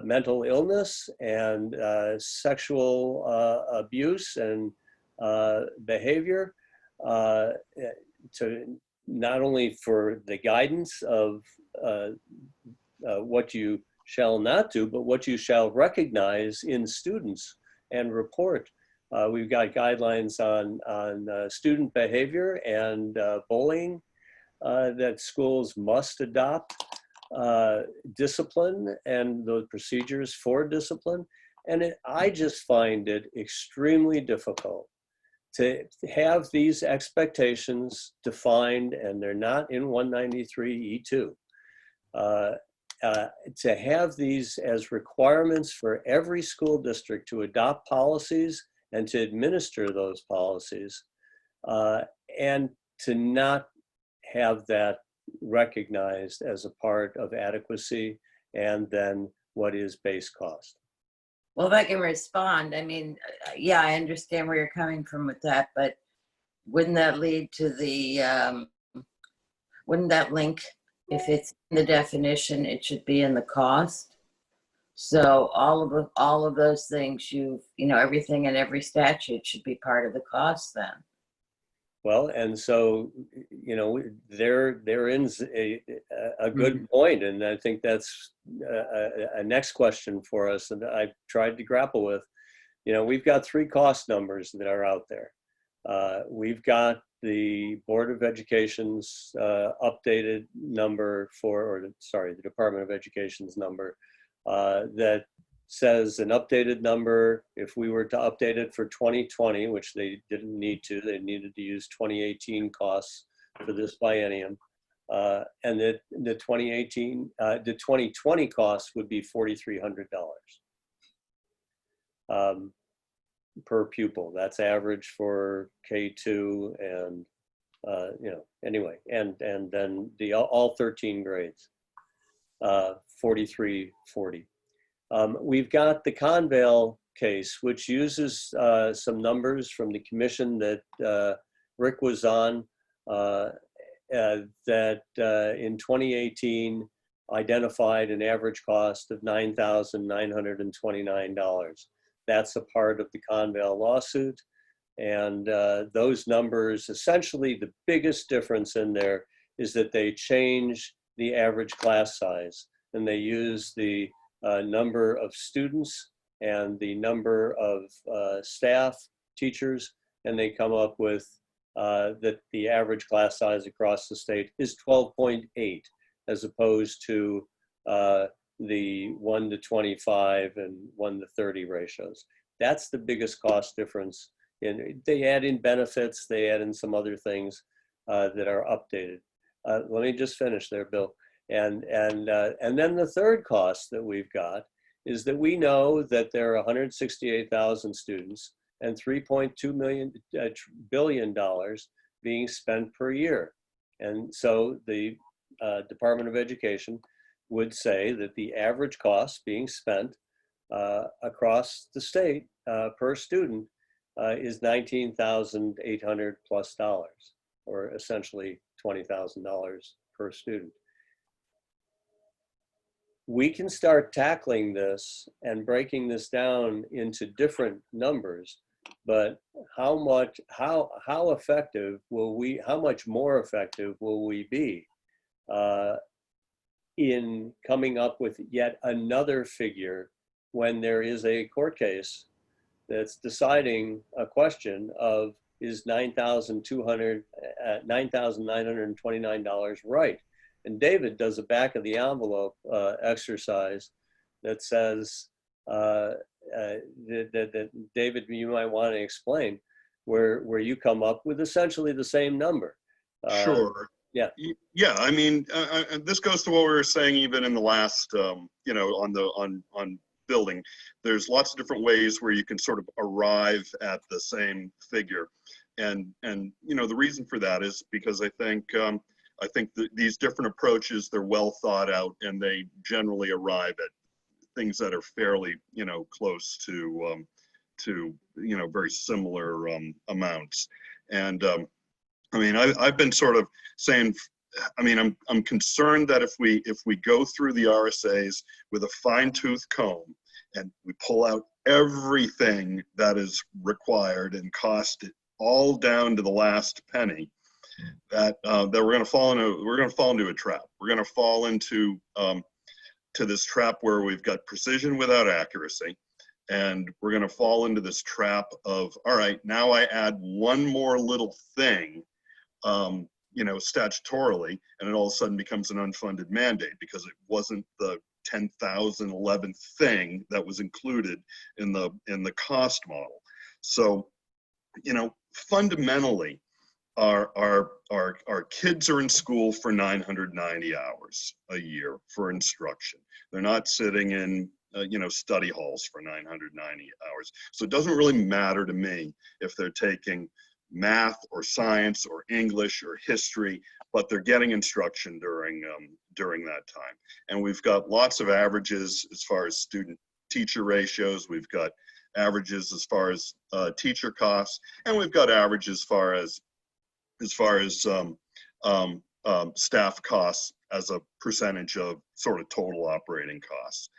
mental illness and sexual abuse and behavior, to not only for the guidance of what you shall not do, but what you shall recognize in students and report. We've got guidelines on student behavior and bullying that schools must adopt, discipline and those procedures for discipline. And I just find it extremely difficult to have these expectations defined, and they're not in 193E2. To have these as requirements for every school district to adopt policies and to administer those policies, and to not have that recognized as a part of adequacy and then what is base cost. Well, if I can respond, I mean, yeah, I understand where you're coming from with that, but wouldn't that lead to the, wouldn't that link, if it's in the definition, it should be in the cost? So all of those things, everything in every statute should be part of the cost then. Well, and so, therein a good point, and I think that's a next question for us, and I've tried to grapple with. We've got three cost numbers that are out there. We've got the Board of Education's updated number the Department of Education's number that says an updated number. If we were to update it for 2020, which they didn't need to, they needed to use 2018 costs for this biennium. And the 2020 costs would be $4,300 per pupil. That's average for K2 and, anyway, and then all 13 grades, 4340. We've got the Convale case, which uses some numbers from the commission that Rick was on, that in 2018 identified an average cost of $9,929. That's a part of the Convale lawsuit. And those numbers, essentially the biggest difference in there is that they change the average class size, and they use the number of students and the number of staff, teachers, and they come up with that the average class size across the state is 12.8, as opposed to the 1 to 25 and 1 to 30 ratios. That's the biggest cost difference. And they add in benefits, they add in some other things that are updated. Let me just finish there, Bill. And then the third cost that we've got is that we know that there are 168,000 students and $3.2 billion being spent per year. And so the Department of Education would say that the average cost being spent across the state per student is $19,800 plus, or essentially $20,000 per student. We can start tackling this and breaking this down into different numbers, but how much more effective will we be in coming up with yet another figure when there is a court case that's deciding a question of, is $9,929 right? And David does a back of the envelope exercise that says, that David, you might want to explain, where you come up with essentially the same number. Sure. Yeah. Yeah. I mean, this goes to what we were saying even in the last, on building. There's lots of different ways where you can sort of arrive at the same figure, and the reason for that is because I think that these different approaches, they're well thought out, and they generally arrive at things that are fairly, close to very similar amounts. And I mean, I've been sort of saying, I mean, I'm concerned that if we go through the RSAs with a fine-tooth comb and we pull out everything that is required and cost it all down to the last penny, that we're going to fall into a trap. We're going to fall into to this trap where we've got precision without accuracy, and we're going to fall into this trap of, all right, now I add one more little thing, statutorily, and it all of a sudden becomes an unfunded mandate because it wasn't the 10,011th thing that was included in the cost model. So, fundamentally, our kids are in school for 990 hours a year for instruction. They're not sitting in study halls for 990 hours. So it doesn't really matter to me if they're taking math or science or English or history, but they're getting instruction during that time. And we've got lots of averages as far as student-teacher ratios. We've got averages as far as teacher costs, and we've got averages as far as staff costs as a percentage of sort of total operating costs.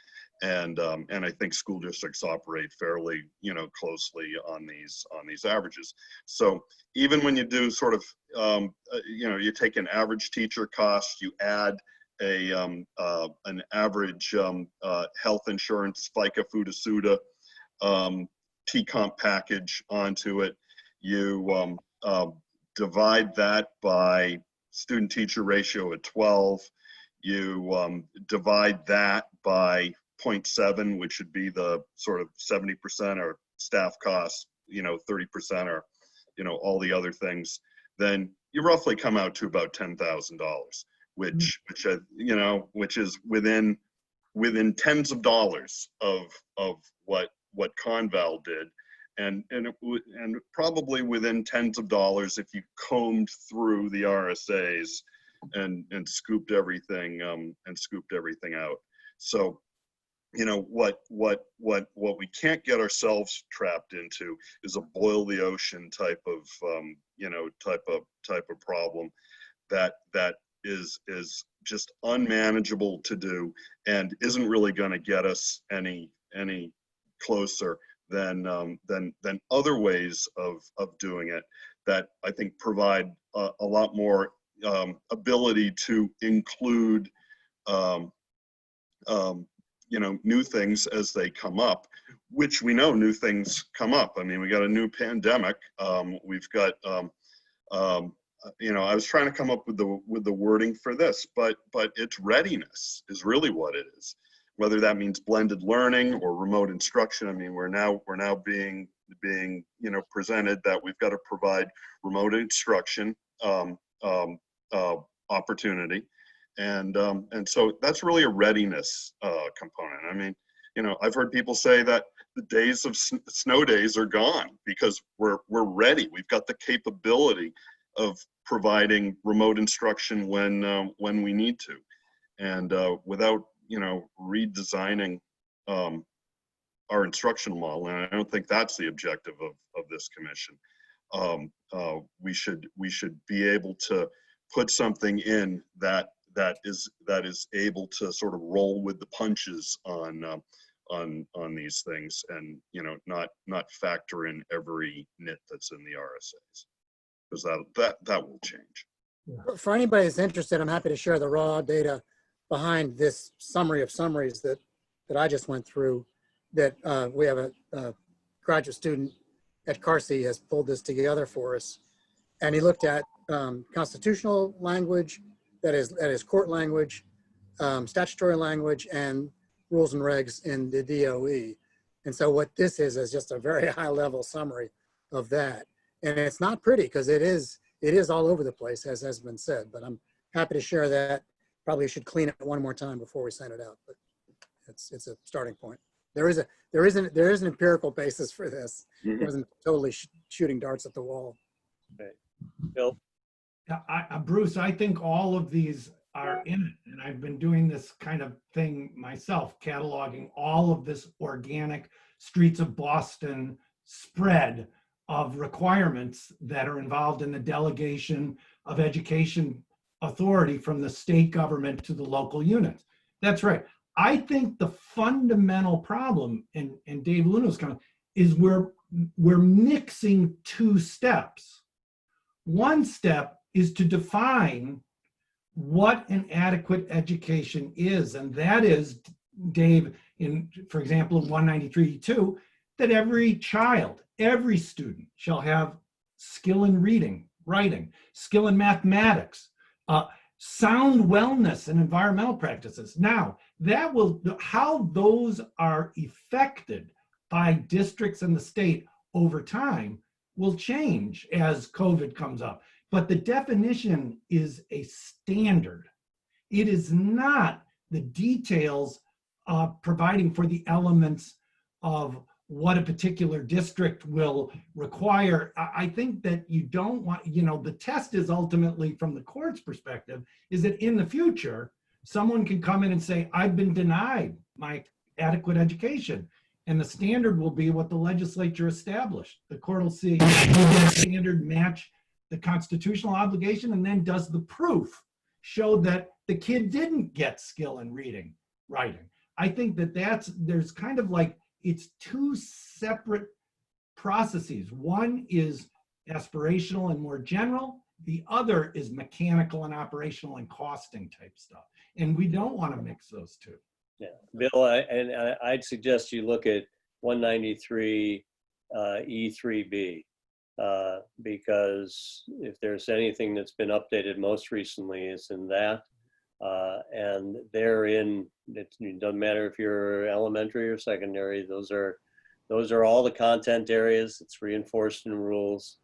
And I think school districts operate fairly, closely on these averages. So even when you do sort of, you take an average teacher cost, you add an average health insurance, FICA, FUTA, SUTA, T-comp package onto it. You divide that by student-teacher ratio at 12. You divide that by 0.7, which would be the sort of 70% or staff costs, 30% or, all the other things. Then you roughly come out to about $10,000, which is within tens of dollars of what Conval did, and probably within tens of dollars if you combed through the RSAs and scooped everything out. So, what we can't get ourselves trapped into is a boil the ocean type of problem that is just unmanageable to do and isn't really going to get us any closer than other ways of doing it that I think provide a lot more ability to include new things as they come up, which we know new things come up. I mean, we got a new pandemic. We've got I was trying to come up with the wording for this, but it's readiness is really what it is. Whether that means blended learning or remote instruction. I mean, we're now being presented that we've got to provide remote instruction opportunity, and so that's really a readiness component. I mean, I've heard people say that the days of snow days are gone because we're ready. We've got the capability of providing remote instruction when we need to, and without redesigning our instructional model. And I don't think that's the objective of this commission. We should be able to put something in that is able to sort of roll with the punches on these things, and not factor in every nit that's in the RSAs, because that will change. For anybody that's interested, I'm happy to share the raw data behind this summary of summaries that I just went through. That we have a graduate student at Carsey has pulled this together for us, and he looked at constitutional language, that is court language, statutory language, and rules and regs in the DOE. And so what this is just a very high level summary of that. And it's not pretty because it is all over the place, as has been said, but I'm happy to share that. Probably should clean it one more time before we send it out, but it's a starting point. There is an empirical basis for this. It wasn't totally shooting darts at the wall. Okay. Bill? Bruce, I think all of these are in it, and I've been doing this kind of thing myself, cataloging all of this organic Streets of Boston spread of requirements that are involved in the delegation of education authority from the state government to the local units. That's right. I think the fundamental problem, and Dave Luno's comment, is we're mixing two steps. One step is to define what an adequate education is, and that is, Dave, for example, in 193.2, that every child, every student shall have skill in reading, writing, skill in mathematics, sound wellness and environmental practices. Now, how those are effected by districts and the state over time will change as COVID comes up. But the definition is a standard. It is not the details providing for the elements of what a particular district will require. I think that you don't want, the test is ultimately from the court's perspective, is that in the future, someone can come in and say, I've been denied my adequate education. And the standard will be what the legislature established. The court will see, does that standard match the constitutional obligation? And then does the proof show that the kid didn't get skill in reading, writing? I think that there's kind of like, it's two separate processes. One is aspirational and more general. The other is mechanical and operational and costing type stuff. And we don't want to mix those two. Yeah, Bill, I'd suggest you look at 193 E3B because if there's anything that's been updated most recently, it's in that. And therein, it doesn't matter if you're elementary or secondary, those are all the content areas. It's reinforced in rules.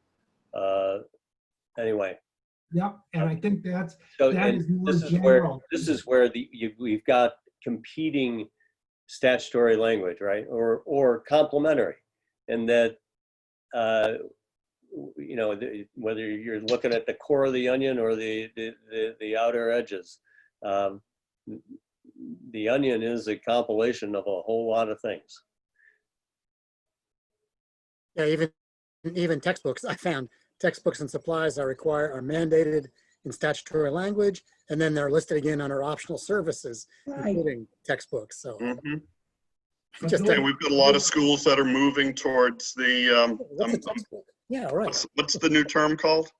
Anyway. Yep, and I think that is more this general. This is where we've got competing statutory language, right? Or complementary, and that you know, whether you're looking at the core of the onion or the outer edges, the onion is a compilation of a whole lot of things. Yeah, even textbooks. I found textbooks and supplies are mandated in statutory language, and then they're listed again under optional services, including textbooks. So, we've got a lot of schools that are moving towards the. What's a textbook? Yeah, right. What's the new term called?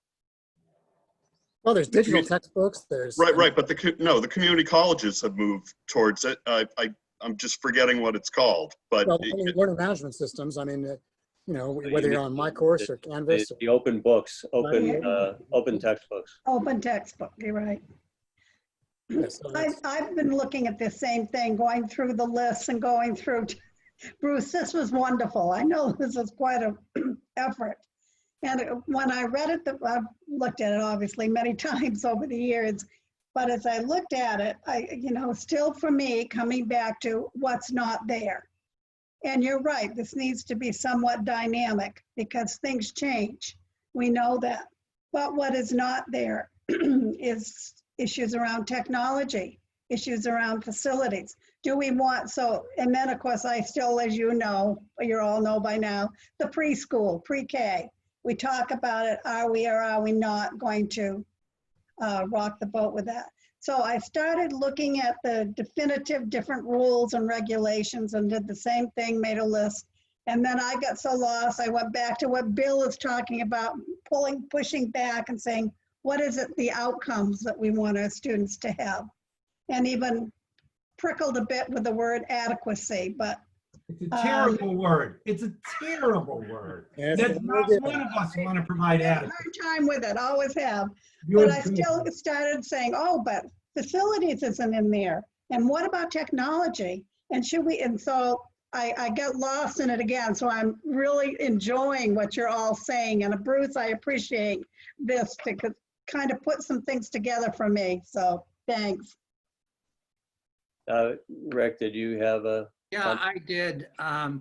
Well, there's digital textbooks. There's right, but the community colleges have moved towards it. I'm just forgetting what it's called, but well, learning management systems. I mean, you know, whether you're on my course or Canvas. The open books, open textbooks. Open textbook, you're right. Yes, I've been looking at the same thing, going through the lists and going through. Bruce, this was wonderful. I know this was quite an effort. And when I read it, I've looked at it obviously many times over the years, but as I looked at it, still for me, coming back to what's not there. And you're right, this needs to be somewhat dynamic because things change. We know that. But what is not there is issues around technology, issues around facilities. Do we want, and then of course I still, as you know, you all know by now, the preschool, pre-K. We talk about it, are we or are we not going to rock the boat with that? So I started looking at the definitive different rules and regulations and did the same thing, made a list. And then I got so lost, I went back to what Bill is talking about, pushing back and saying, what is it, the outcomes that we want our students to have? And even prickled a bit with the word adequacy, but. It's a terrible word. It's a terrible word. Yes, That's not one of us want to provide adequacy. Hard time with it, always have. But I still started saying, oh, but facilities isn't in there. And what about technology? And so I got lost in it again. So I'm really enjoying what you're all saying. And Bruce, I appreciate this to kind of put some things together for me. So thanks. Rick, did you have a? Yeah, I did.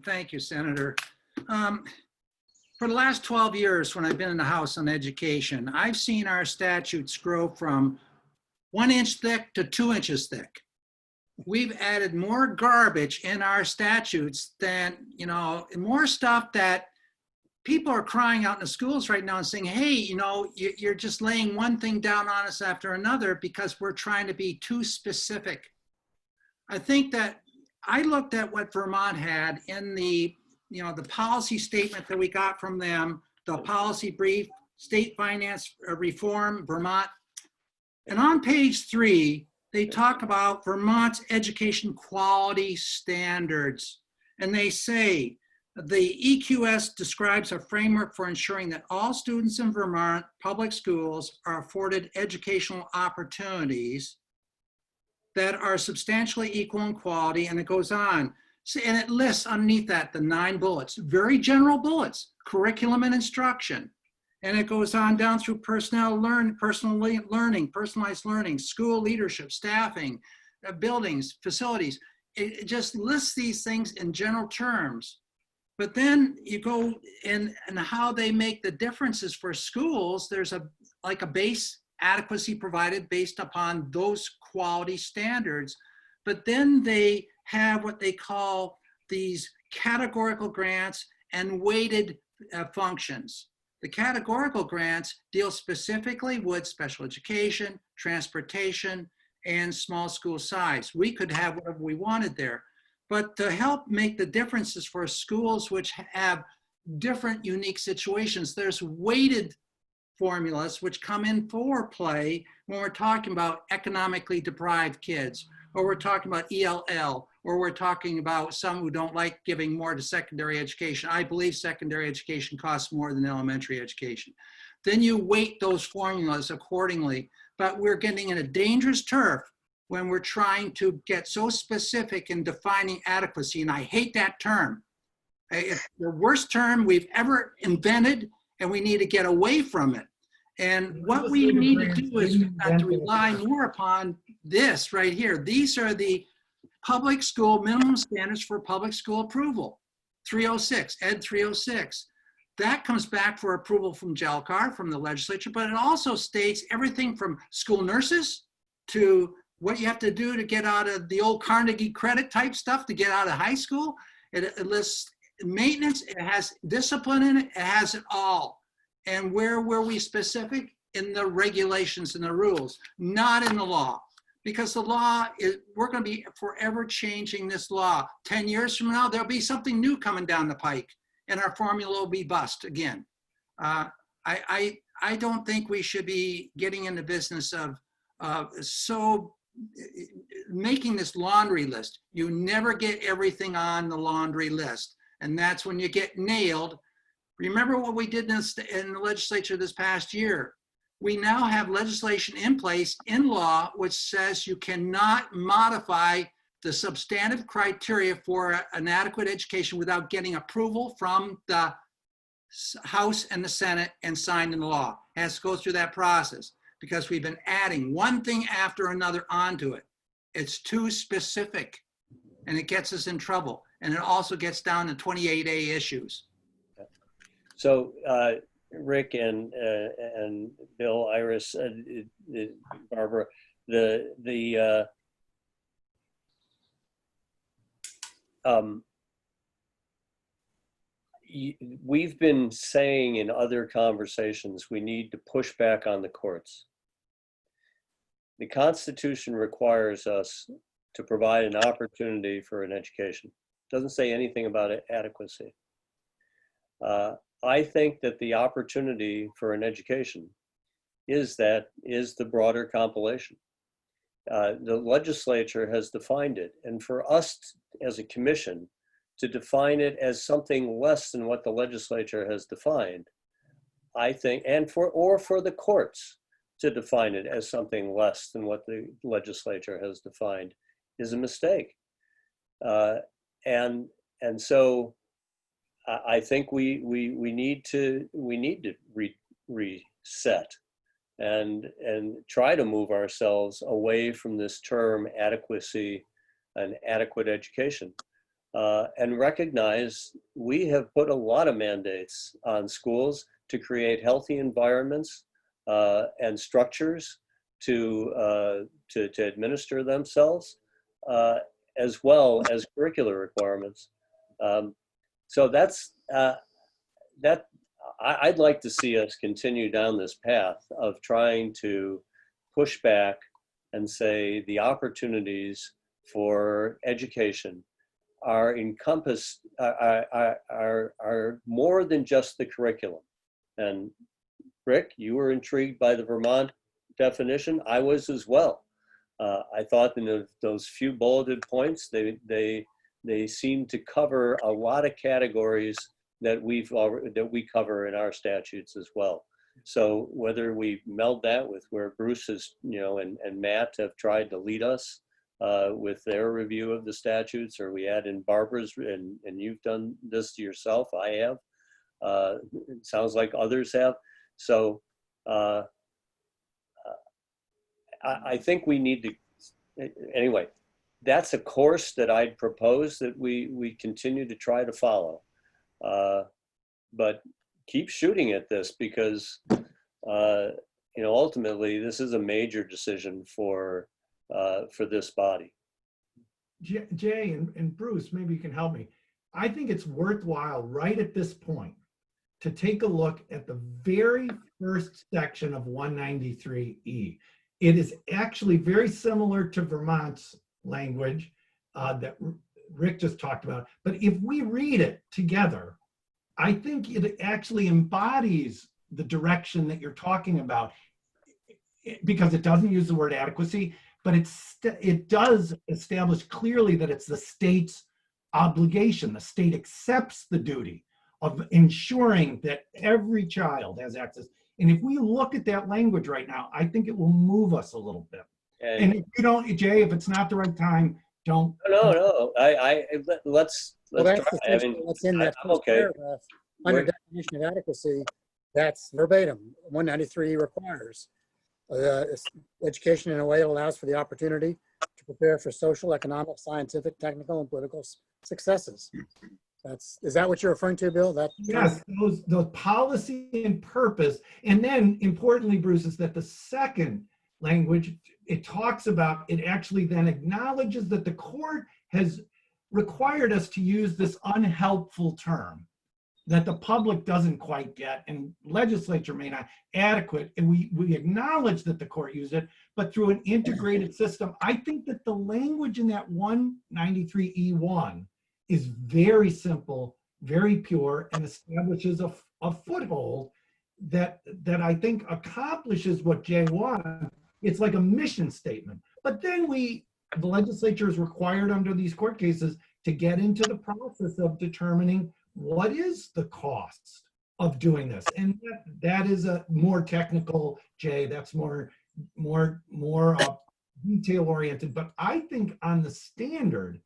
Thank you, Senator. For the last 12 years, when I've been in the House on Education, I've seen our statutes grow from 1 inch thick to 2 inches thick. We've added more garbage in our statutes than, more stuff that people are crying out in the schools right now and saying, hey, you're just laying one thing down on us after another because we're trying to be too specific. I think that I looked at what Vermont had in the policy statement that we got from them, the policy brief, state finance reform, Vermont. And on page 3, they talk about Vermont's education quality standards. And they say, the EQS describes a framework for ensuring that all students in Vermont public schools are afforded educational opportunities that are substantially equal in quality, and it goes on. And it lists underneath that the 9 bullets, very general bullets, curriculum and instruction. And it goes on down through personal learning, personalized learning, school leadership, staffing, buildings, facilities. It just lists these things in general terms. But then you go in and how they make the differences for schools, there's a base adequacy provided based upon those quality standards. But then they have what they call these categorical grants and weighted functions. The categorical grants deal specifically with special education, transportation, and small school size. We could have whatever we wanted there. But to help make the differences for schools which have different unique situations, there's weighted formulas which come in for play when we're talking about economically deprived kids, or we're talking about ELL, or we're talking about some who don't like giving more to secondary education. I believe secondary education costs more than elementary education. Then you weight those formulas accordingly, but we're getting in a dangerous turf when we're trying to get so specific in defining adequacy, and I hate that term. It's the worst term we've ever invented, and we need to get away from it. And what we need to do is we've got to rely more upon this right here. These are the public school minimum standards for public school approval. 306, Ed 306. That comes back for approval from JELCAR, from the legislature, but it also states everything from school nurses to what you have to do to get out of the old Carnegie credit type stuff to get out of high school. It lists maintenance, it has discipline in it, it has it all. And where were we specific? In the regulations and the rules, not in the law. Because the law is, we're going to be forever changing this law. 10 years from now, there'll be something new coming down the pike, and our formula will be bust again. I don't think we should be getting in the business of making this laundry list. You never get everything on the laundry list, and that's when you get nailed. Remember what we did in the legislature this past year. We now have legislation in place in law which says you cannot modify the substantive criteria for an adequate education without getting approval from the House and the Senate and signed into law. It has to go through that process because we've been adding one thing after another onto it. It's too specific and it gets us in trouble. And it also gets down to 28A issues. So Rick and Bill, Iris, Barbara, we've been saying in other conversations, we need to push back on the courts. The Constitution requires us to provide an opportunity for an education. It doesn't say anything about adequacy. I think that the opportunity for an education is the broader compilation. The legislature has defined it, and for us as a commission to define it as something less than what the legislature has defined, I think, and for the courts to define it as something less than what the legislature has defined is a mistake. And so I think we need to reset and try to move ourselves away from this term adequacy and adequate education, and recognize we have put a lot of mandates on schools to create healthy environments and structures to administer themselves, as well as curricular requirements. So I'd like to see us continue down this path of trying to push back and say the opportunities for education are encompassed, are more than just the curriculum. And Rick, you were intrigued by the Vermont definition. I was as well. I thought in those few bulleted points, they seem to cover a lot of categories that we cover in our statutes as well. So whether we meld that with where Bruce is, and Matt have tried to lead us with their review of the statutes, or we add in Barbara's, and you've done this to yourself, I have. It sounds like others have. So I think we need to, anyway, that's a course that I'd propose that we continue to try to follow. But keep shooting at this because, ultimately this is a major decision for this body. Jay and Bruce, maybe you can help me. I think it's worthwhile right at this point to take a look at the very first section of 193E. it is actually very similar to Vermont's language that Rick just talked about. But if we read it together, I think it actually embodies the direction that you're talking about, because it doesn't use the word adequacy, but it does establish clearly that it's the state's obligation. The state accepts the duty of ensuring that every child has access. And if we look at that language right now, I think it will move us a little bit. And if you don't, Jay, if it's not the right time, don't. No. Let's Well, that's try. essentially what's in that I'm first okay. paragraph. Under definition of adequacy, that's verbatim. 193 requires education in a way that allows for the opportunity to prepare for social, economic, scientific, technical, and political successes. Is that what you're referring to, Bill? Yes, those policy and purpose. And then importantly, Bruce, is that the second language, it talks about, it actually then acknowledges that the court has required us to use this unhelpful term that the public doesn't quite get and legislature may not adequate. And we acknowledge that the court used it, but through an integrated system. I think that the language in that 193E1 is very simple, very pure, and establishes a foothold that I think accomplishes what Jay wants. It's like a mission statement. But then the legislature is required under these court cases to get into the process of determining what is the cost of doing this. And that is a more technical, Jay, that's more detail oriented. But I think on the standard,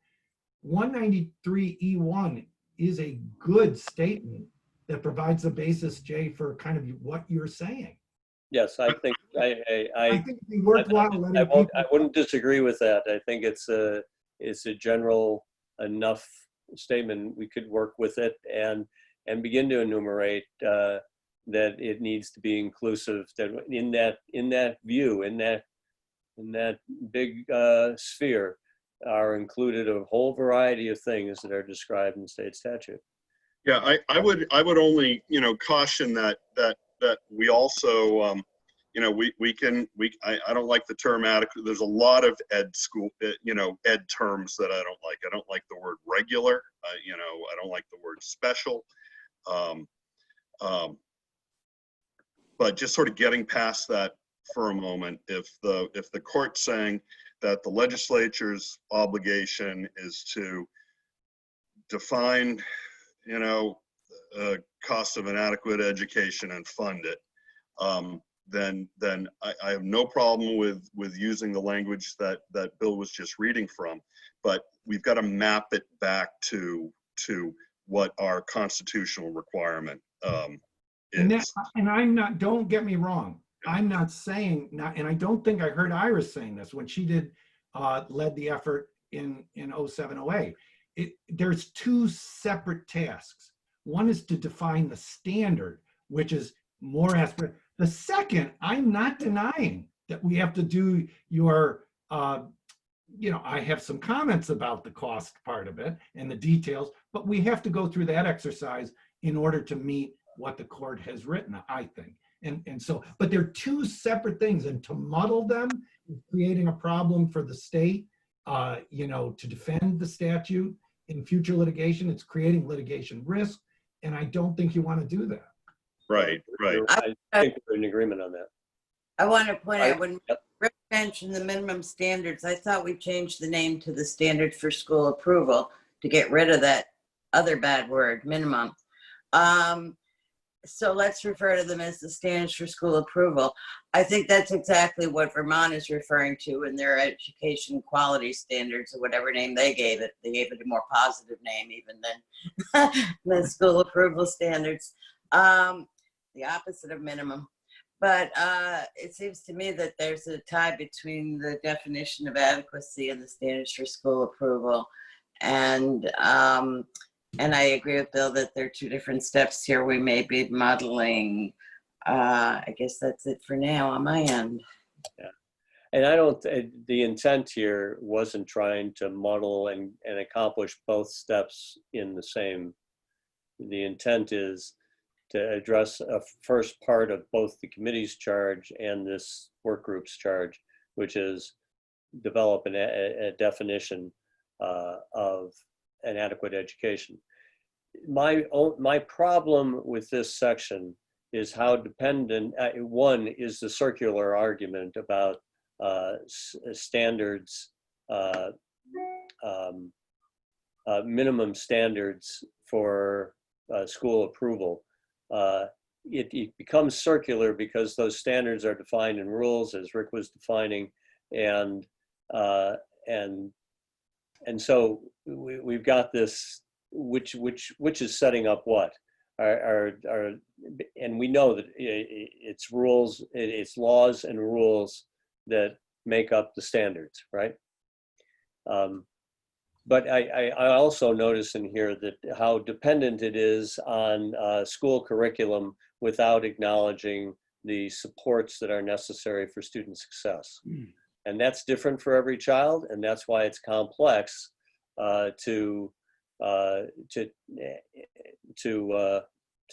193E1 is a good statement that provides the basis, Jay, for kind of what you're saying. Yes, I think I think it'd be worthwhile. I wouldn't disagree with that. I think it's a general enough statement. We could work with it and begin to enumerate that it needs to be inclusive. That in that view, in that big sphere, are included a whole variety of things that are described in state statute. Yeah, I would only caution that we also I don't like the term adequate. There's a lot of ed terms that I don't like. I don't like the word regular. I don't like the word special. But just sort of getting past that for a moment, if the court's saying that the legislature's obligation is to define, cost of an adequate education and fund it, then I have no problem with using the language that Bill was just reading from, but we've got to map it back to what our constitutional requirement is. And I'm not, don't get me wrong, I'm not saying, and I don't think I heard Iris saying this when she led the effort in 0708. There's two separate tasks. One is to define the standard, which is more aspirate. The second, I'm not denying that we have to do your, I have some comments about the cost part of it and the details, but we have to go through that exercise in order to meet what the court has written, I think. And so, but they're two separate things, and to muddle them is creating a problem for the state, to defend the statute in future litigation. It's creating litigation risk, and I don't think you want to do that. Right. I think we're in agreement on that. I want to point out, when Rick mentioned the minimum standards, I thought we changed the name to the standards for school approval to get rid of that other bad word, minimum. So let's refer to them as the standards for school approval. I think that's exactly what Vermont is referring to in their education quality standards, or whatever name they gave it. They gave it a more positive name even than school approval standards. The opposite of minimum. But it seems to me that there's a tie between the definition of adequacy and the standards for school approval. And I agree with Bill that there are two different steps here we may be modeling. I guess that's it for now on my end. Yeah. And I don't, the intent here wasn't trying to model and accomplish both steps in the same. The intent is to address a first part of both the committee's charge and this work group's charge, which is develop a definition of an adequate education. My problem with this section is how dependent, one is the circular argument about standards, minimum standards for school approval. It becomes circular because those standards are defined in rules, as Rick was defining, and so we've got this, which is setting up what and we know that it's rules, it's laws and rules that make up the standards, right? But I also notice in here that how dependent it is on school curriculum without acknowledging the supports that are necessary for student success. And that's different for every child, and that's why it's complex to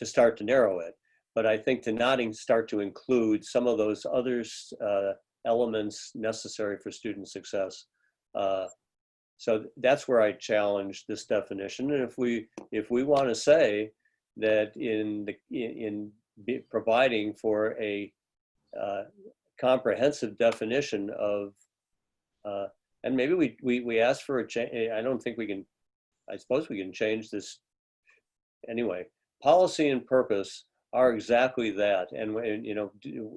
start to narrow it. But I think to not start to include some of those other elements necessary for student success. So that's where I challenge this definition. And if we want to say that in providing for a comprehensive definition of, and maybe we ask for a change. I don't think we can. I suppose we can change this anyway. Policy and purpose are exactly that. And you know,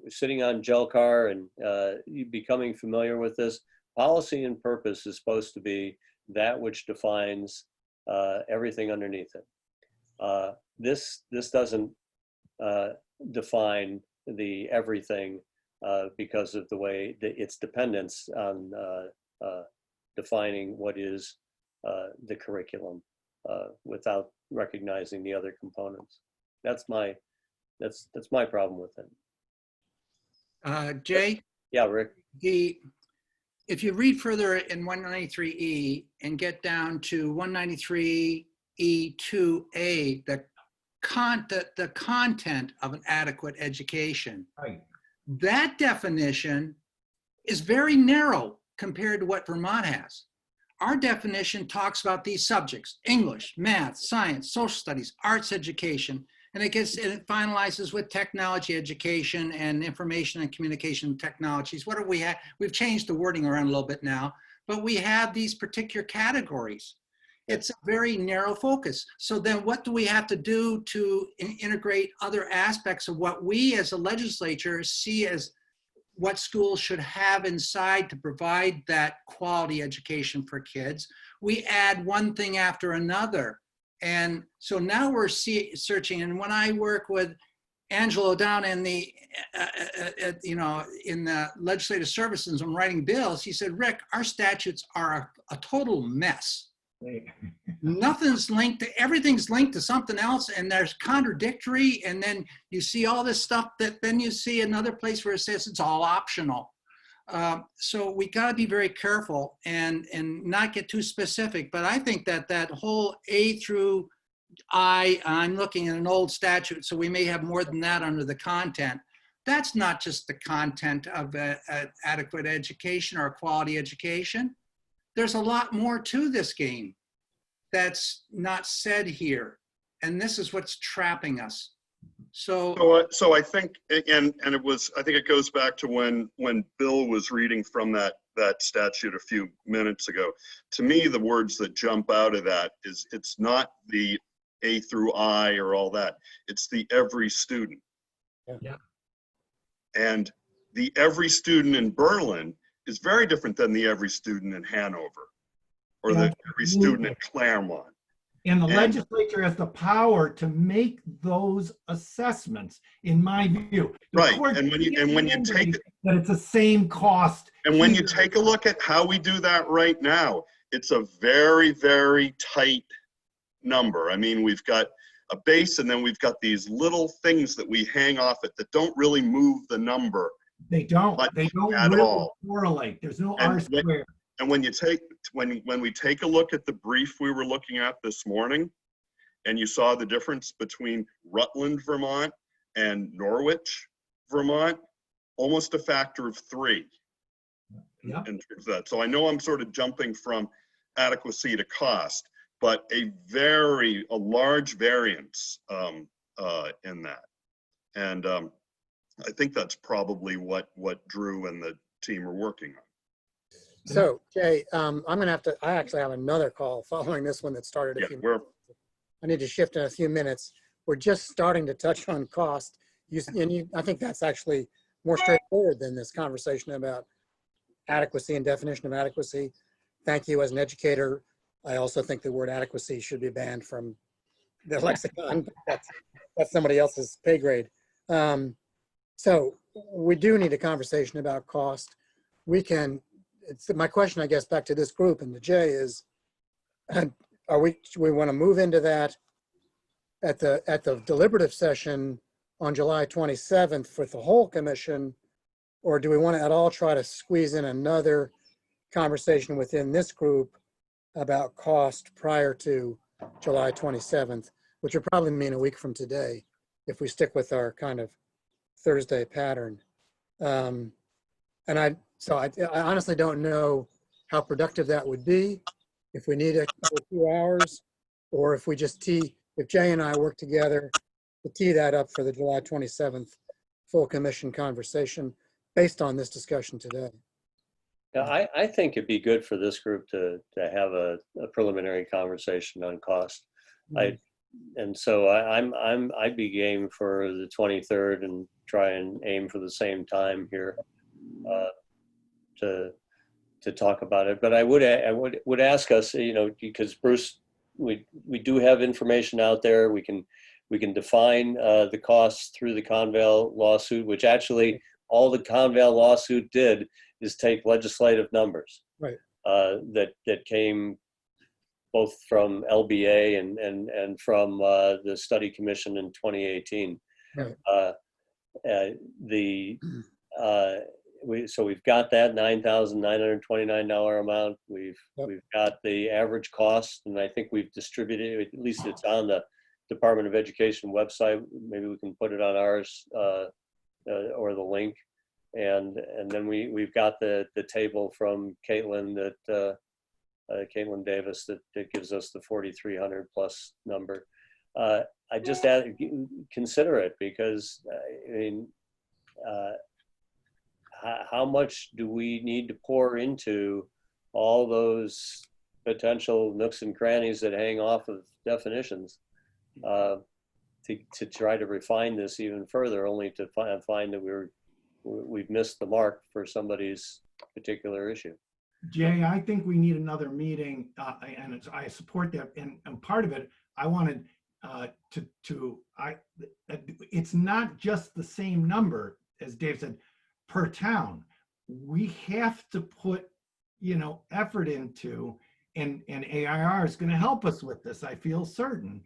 sitting on GELCAR and becoming familiar with this, policy and purpose is supposed to be that which defines everything underneath it. This doesn't define the everything because of the way that its dependence on defining what is the curriculum without recognizing the other components. That's my problem with it. Jay? Yeah, Rick. If you read further in 193E and get down to 193E2A, the content of an adequate education, Right. That definition is very narrow compared to what Vermont has. Our definition talks about these subjects: English, math, science, social studies, arts education, and it finalizes with technology education and information and communication technologies. What do we have? We've changed the wording around a little bit now, but we have these particular categories. It's a very narrow focus. So then what do we have to do to integrate other aspects of what we as a legislature see as what schools should have inside to provide that quality education for kids? We add one thing after another. And so now we're searching, and when I work with Angelo down in the, in the legislative services and writing bills, he said, Rick, our statutes are a total mess. Nothing's linked to, everything's linked to something else, and there's contradictory, and then you see all this stuff that then you see another place where it says it's all optional. So we got to be very careful and not get too specific. But I think that whole A through I, I'm looking at an old statute, so we may have more than that under the content. That's not just the content of adequate education or quality education. There's a lot more to this game that's not said here. And this is what's trapping us. So I think, and it was, I think it goes back to when Bill was reading from that statute a few minutes ago. To me, the words that jump out of that is, it's not the A through I or all that. It's the every student. Yeah. And the every student in Berlin is very different than the every student in Hanover or the every student in Claremont. And the legislature has the power to make those assessments, in my view. Right, and when you take that it's the same cost. And when you take a look at how we do that right now, it's a very, very tight number. I mean, we've got a base, and then we've got these little things that we hang off it that don't really move the number. They don't at really all correlate. There's no R squared. And when you take, when we take a look at the brief we were looking at this morning, and you saw the difference between Rutland, Vermont and Norwich, Vermont, almost a factor of 3 Yeah. in terms of that. So I know I'm sort of jumping from adequacy to cost, but a large variance in that. And I think that's probably what Drew and the team are working on. So Jay, I'm gonna have to, I actually have another call following this one that started a Yeah, few minutes. I need to shift in a few minutes. We're just starting to touch on cost. I think that's actually more straightforward than this conversation about adequacy and definition of adequacy. Thank you. As an educator, I also think the word adequacy should be banned from the lexicon. That's somebody else's pay grade. So we do need a conversation about cost. My question, I guess, back to this group and to Jay is, do we want to move into that at the deliberative session on July 27th for the whole commission, or do we want to at all try to squeeze in another conversation within this group about cost prior to July 27th, which would probably mean a week from today if we stick with our kind of Thursday pattern. So I honestly don't know how productive that would be, if we need a few hours, or if we just if Jay and I work together to tee that up for the July 27th full commission conversation based on this discussion today. Yeah, I think it'd be good for this group to have a preliminary conversation on cost. And so I'd be game for the 23rd and try and aim for the same time here to talk about it. But I would ask us, because Bruce, we do have information out there. We can define the costs through the Conval lawsuit, which actually all the Conval lawsuit did is take legislative numbers, right? That came both from LBA and from the study commission in 2018. Right. So we've got that $9,929 amount. We've got the average cost, and I think we've distributed, at least it's on the Department of Education website. Maybe we can put it on ours or the link. And then we've got the table from Caitlin Caitlin Davis that gives us the 4,300 plus number. I just consider it because how much do we need to pour into all those potential nooks and crannies that hang off of definitions to try to refine this even further, only to find that we've missed the mark for somebody's particular issue. Jay, I think we need another meeting, and I support that. And part of it, I wanted it's not just the same number, as Dave said, per town. We have to put, effort into, and AIR is going to help us with this, I feel certain,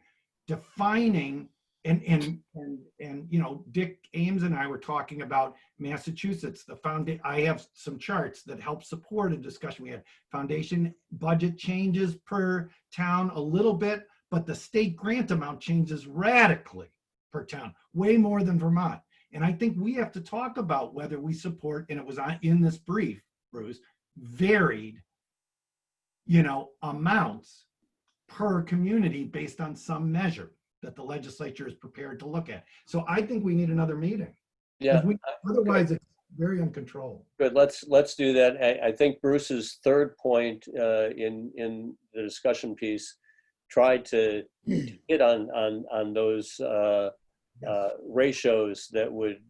defining. And Dick Ames and I were talking about Massachusetts. I have some charts that help support a discussion we had. Foundation budget changes per town a little bit, but the state grant amount changes radically per town, way more than Vermont. And I think we have to talk about whether we support, and it was in this brief, Bruce, varied, amounts per community based on some measure that the legislature is prepared to look at. So I think we need another meeting. Yeah. Otherwise, it's very uncontrolled. Good. Let's do that. I think Bruce's third point in the discussion piece tried to hit on those ratios that would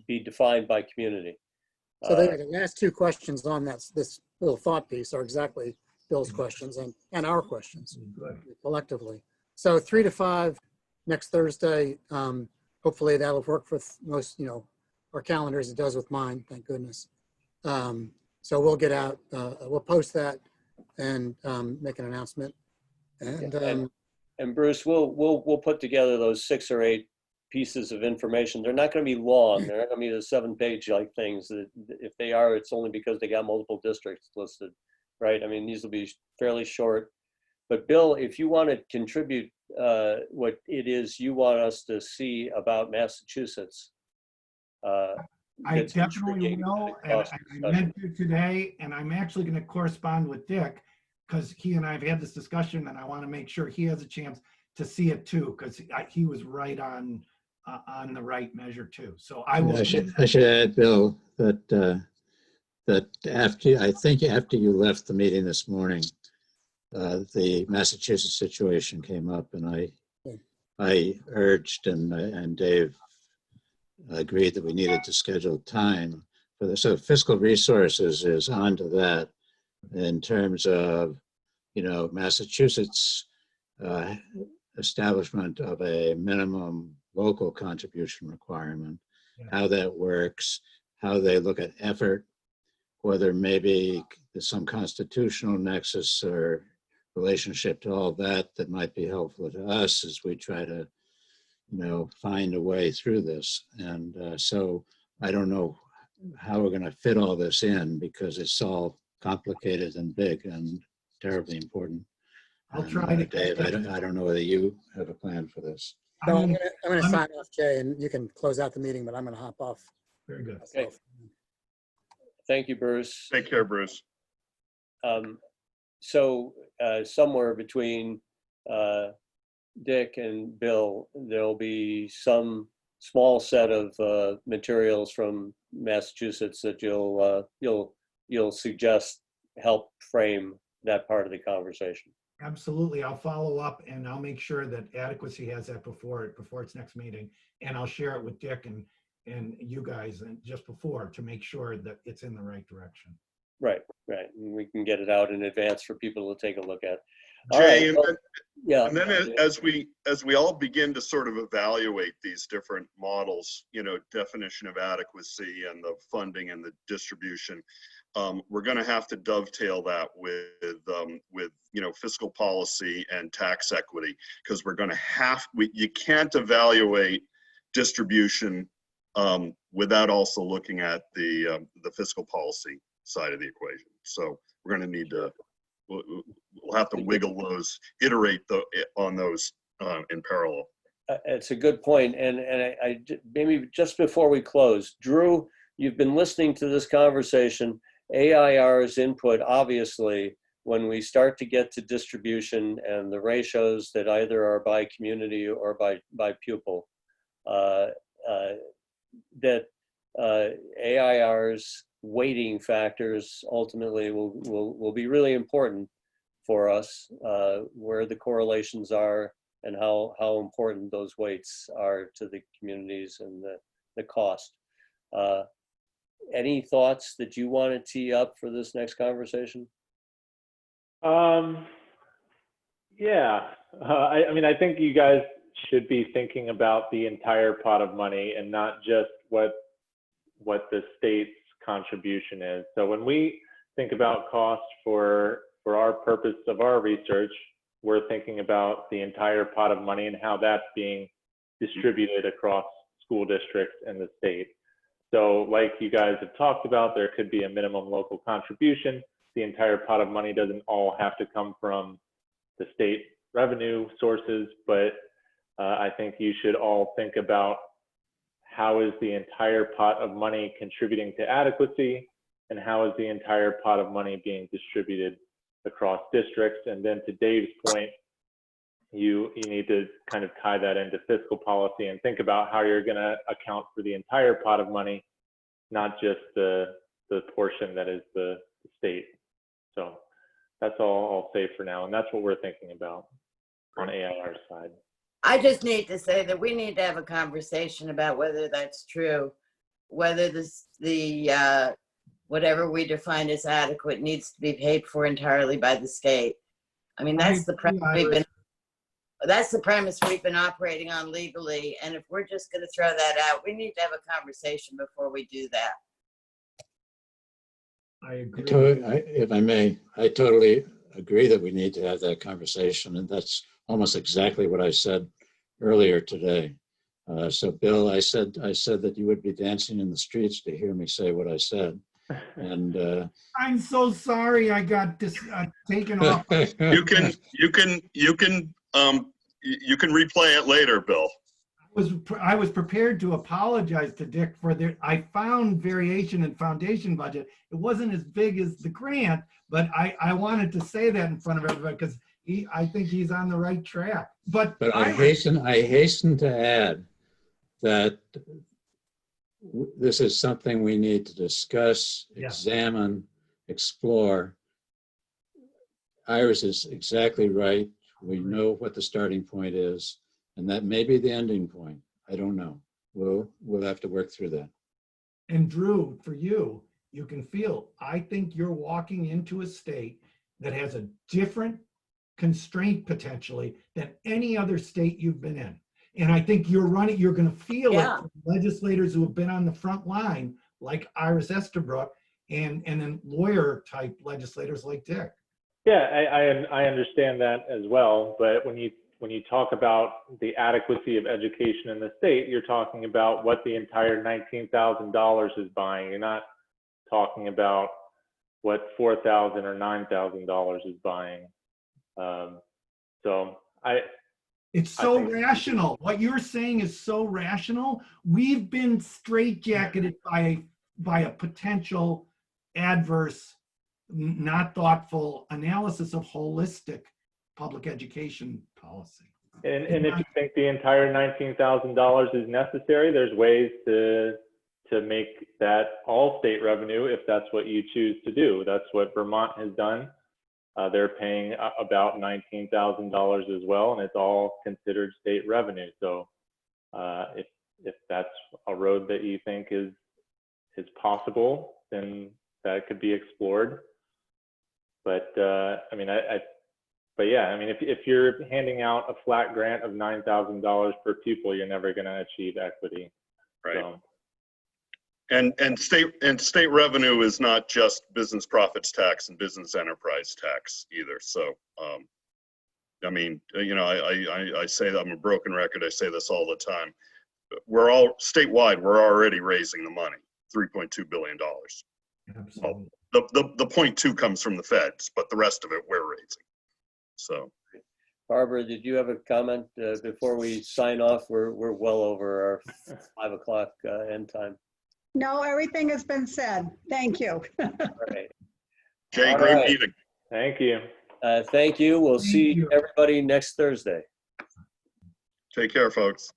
be defined by community. So the last two questions on this little thought piece are exactly Bill's questions and our questions collectively. So 3 to 5 next Thursday. Hopefully that'll work for most, our calendars. It does with mine, thank goodness. So we'll get out, we'll post that and make an announcement. And Bruce, we'll put together those 6 or 8 pieces of information. They're not going to be long. They're not going to be the 7-page like things. If they are, it's only because they got multiple districts listed, right? I mean, these will be fairly short. But Bill, if you want to contribute what it is you want us to see about Massachusetts, I that's definitely intriguing will, to the and cost I discussion. meant to today, and I'm actually going to correspond with Dick because he and I have had this discussion, and I want to make sure he has a chance to see it too, because he was right on the right measure too. So I will. I should add, Bill, that after you left the meeting this morning, the Massachusetts situation came up, and I urged and Dave agreed that we needed to schedule time for this. So fiscal resources is onto that in terms of, Massachusetts establishment of a minimum local contribution requirement, how that works, how they look at effort, whether maybe there's some constitutional nexus or relationship to all that might be helpful to us as we try to, find a way through this. And so I don't know how we're going to fit all this in because it's all complicated and big and terribly important. I'll try to. Dave, I don't know whether you have a plan for this. No, I'm going to sign off, Jay, and you can close out the meeting, but I'm going to hop off. Very good. Okay. Thank you, Bruce. Take care, Bruce. So somewhere between Dick and Bill, there'll be some small set of materials from Massachusetts that you'll suggest help frame that part of the conversation. Absolutely. I'll follow up and I'll make sure that Adequacy has that before its next meeting. And I'll share it with Dick and you guys and just before to make sure that it's in the right direction. Right. And we can get it out in advance for people to take a look at. Jay, All right, and then as we all begin to sort of evaluate these different models, definition of adequacy and the funding and the distribution, we're going to have to dovetail that with fiscal policy and tax equity, because we're going to you can't evaluate distribution without also looking at the fiscal policy side of the equation. So we're going to need to. We'll have to wiggle those, iterate on those in parallel. It's a good point. And I maybe just before we close, Drew, you've been listening to this conversation. AIR's input, obviously, when we start to get to distribution and the ratios that either are by community or by pupil, that AIR's weighting factors ultimately will be really important for us, where the correlations are and how important those weights are to the communities and the cost. Any thoughts that you want to tee up for this next conversation? Yeah, I think you guys should be thinking about the entire pot of money and not just what the state's contribution is. So when we think about cost for our purpose of our research, we're thinking about the entire pot of money and how that's being distributed across school districts and the state. So like you guys have talked about, there could be a minimum local contribution. The entire pot of money doesn't all have to come from the state revenue sources, but I think you should all think about how is the entire pot of money contributing to adequacy, and how is the entire pot of money being distributed across districts. And then to Dave's point, you need to kind of tie that into fiscal policy and think about how you're going to account for the entire pot of money, not just the portion that is the state. So that's all I'll say for now, and that's what we're thinking about on AIR's side. I just need to say that we need to have a conversation about whether that's true, whether the whatever we define as adequate needs to be paid for entirely by the state. I mean, that's the premise we've been operating on legally, and if we're just going to throw that out, we need to have a conversation before we do that. I agree. If I may, I totally agree that we need to have that conversation, and that's almost exactly what I said earlier today. So Bill, I said that you would be dancing in the streets to hear me say what I said. And I'm so sorry I got taken off. You can replay it later, Bill. I was prepared to apologize to Dick for I found variation in foundation budget. It wasn't as big as the grant, but I wanted to say that in front of everybody because I think he's on the right track. But I hasten to add that this is something we need to discuss, examine, explore. Iris is exactly right. We know what the starting point is, and that may be the ending point. I don't know. We'll have to work through that. And Drew, for you, you can feel, I think you're walking into a state that has a different constraint potentially than any other state you've been in. And I think you're going to feel it from legislators who have been on the front line, like Iris Estabrook, and then lawyer type legislators like Dick. Yeah, I understand that as well. But when you talk about the adequacy of education in the state, you're talking about what the entire $19,000 is buying. You're not talking about what $4,000 or $9,000 is buying. It's so rational. What you're saying is so rational. We've been straitjacketed by a potential adverse, not thoughtful analysis of holistic public education policy. And if you think the entire $19,000 is necessary, there's ways to make that all state revenue if that's what you choose to do. That's what Vermont has done. They're paying about $19,000 as well, and it's all considered state revenue. So if that's a road that you think is possible, then that could be explored. But I mean, but yeah, I mean, if you're handing out a flat grant of $9,000 per pupil, you're never going to achieve equity. Right. So. And state revenue is not just business profits tax and business enterprise tax either. So, I mean, you know, I say that I'm a broken record. I say this all the time. We're all statewide. We're already raising the money, $3.2 billion. Absolutely. Well, the 0.2 comes from the feds, but the rest of it we're raising. So, Barbara, did you have a comment before we sign off? We're well over our 5 o'clock end time. No, everything has been said. Thank you. All right. Jay, All great right. meeting. Thank you. Thank you. We'll see everybody next Thursday. Take care, folks.